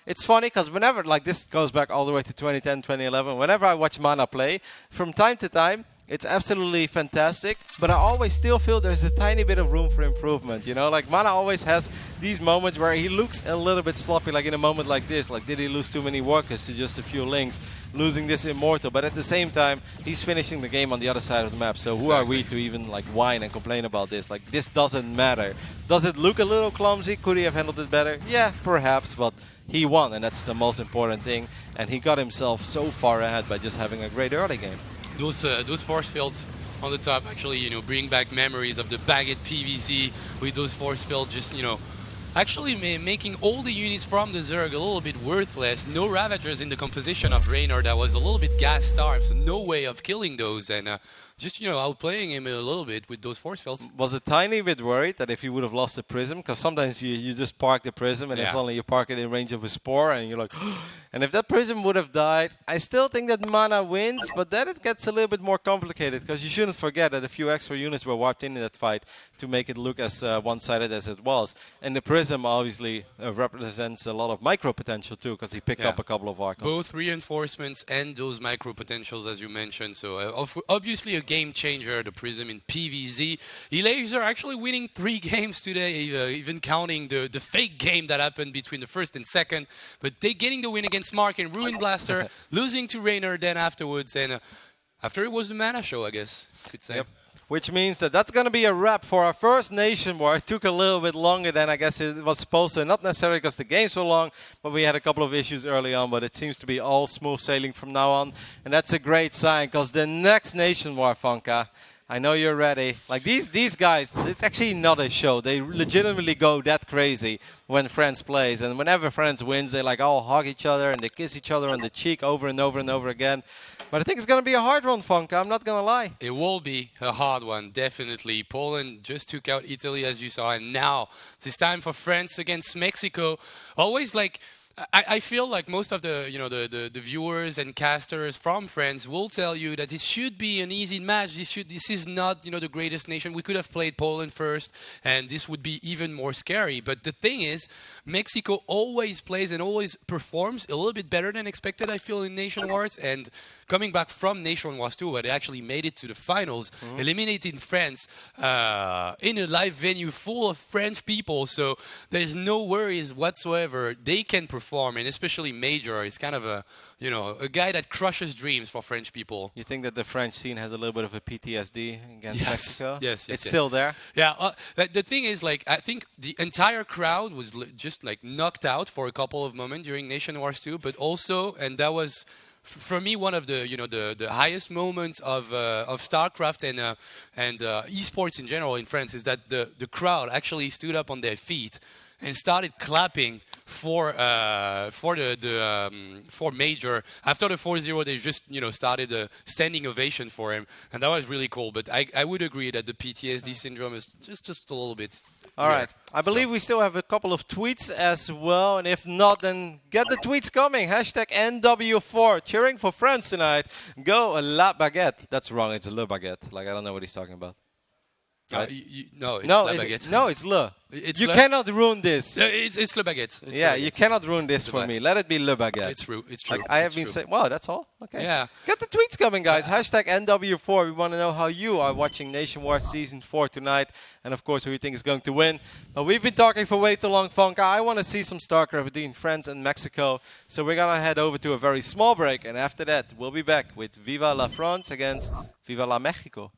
It's funny because whenever, like this goes back all the way to 2010, 2011, whenever I watch Mana play, from time to time, It's absolutely fantastic, but I always still feel there's a tiny bit of room for improvement, you know? Like, Mana always has these moments where he looks a little bit sloppy, like in a moment like this. Like, did he lose too many workers to just a few links, losing this Immortal? But at the same time, he's finishing the game on the other side of the map, so who are we to even, like, whine and complain about this? Like, this doesn't matter. Does it look a little clumsy? Could he have handled it better? Yeah, perhaps, but he won, and that's the most important thing. And he got himself so far ahead by just having a great early game. Those force fields on the top actually, bring back memories of the Baguette PVC with those force fields just, actually making all the units from the Zerg a little bit worthless. No Ravagers in the composition of Raynor that was a little bit gas-starved, so no way of killing those, and just, outplaying him a little bit with those force fields. Was a tiny bit worried that if he would have lost the Prism, because sometimes you just park the Prism and it's only you park it in range of a Spore and you're like, and if that Prism would have died, I still think that Mana wins, but then it gets a little bit more complicated, because you shouldn't forget that a few extra units were wiped in that fight to make it look as one-sided as it was. And the Prism obviously represents a lot of micro potential too, because he picked up a couple of Archons. Both reinforcements and those micro potentials, as you mentioned, so obviously a game changer, the Prism in PvZ. Elays are actually winning 3 games today, even counting the fake game that happened between the first and second. But they're getting the win against Mark and Ruin Blaster, losing to Raynor then afterwards. And after it was the Mana show, I guess you could say. Yep. Which means that that's going to be a wrap for our first Nation War. It took a little bit longer than I guess it was supposed to. Not necessarily because the games were long, but we had a couple of issues early on. But it seems to be all smooth sailing from now on. And that's a great sign, because the next Nation War, Funka, I know you're ready. Like these guys, it's actually not a show. They legitimately go that crazy when France plays. And whenever France wins, they like all hug each other and they kiss each other on the cheek over and over and over again. But I think it's going to be a hard one, Funka. I'm not going to lie. It will be a hard one, definitely. Poland just took out Italy, as you saw. And now it's time for France against Mexico. Always like... I feel like most of the the viewers and casters from France will tell you that this should be an easy match. This is not the greatest nation. We could have played Poland first, and this would be even more scary. But the thing is, Mexico always plays and always performs a little bit better than expected, I feel, in Nation Wars. And coming back from Nation Wars 2, where they actually made it to the finals, eliminating France in a live venue full of French people. So there's no worries whatsoever. They can perform, and especially Major is kind of a guy that crushes dreams for French people. You think that the French scene has a little bit of a PTSD against Mexico? Yes. It's still there? Yeah. The thing is, like, I think the entire crowd was just like knocked out for a couple of moments during Nation Wars 2, but also, and that was for me one of the the highest moments of Starcraft and esports in general in France, is that the crowd actually stood up on their feet and started clapping for Major. After the 4-0, they just started a standing ovation for him, and that was really cool. But I would agree that the PTSD syndrome is just a little bit. All right. I believe we still have a couple of tweets as well, and if not, then get the tweets coming. Hashtag NW4, cheering for France tonight. Go La Baguette. That's wrong. It's Le Baguette. Like, I don't know what he's talking about. No, it's La Baguette. No, it's Le. You Le? cannot ruin this. It's Le Baguette. It's yeah, Le Baguette. you cannot ruin this for me. Let it be Le Baguette. It's true. Like, I have been saying, wow, that's all? Okay. Yeah. Get the tweets coming, guys. Hashtag NW4. We want to know how you are watching Nation War Season 4 tonight. And, of course, who you think is going to win. But we've been talking for way too long, Funka. I want to see some Starcraft between France and Mexico. So we're going to head over to a very small break. And after that, we'll be back with Viva la France against Viva la Mexico.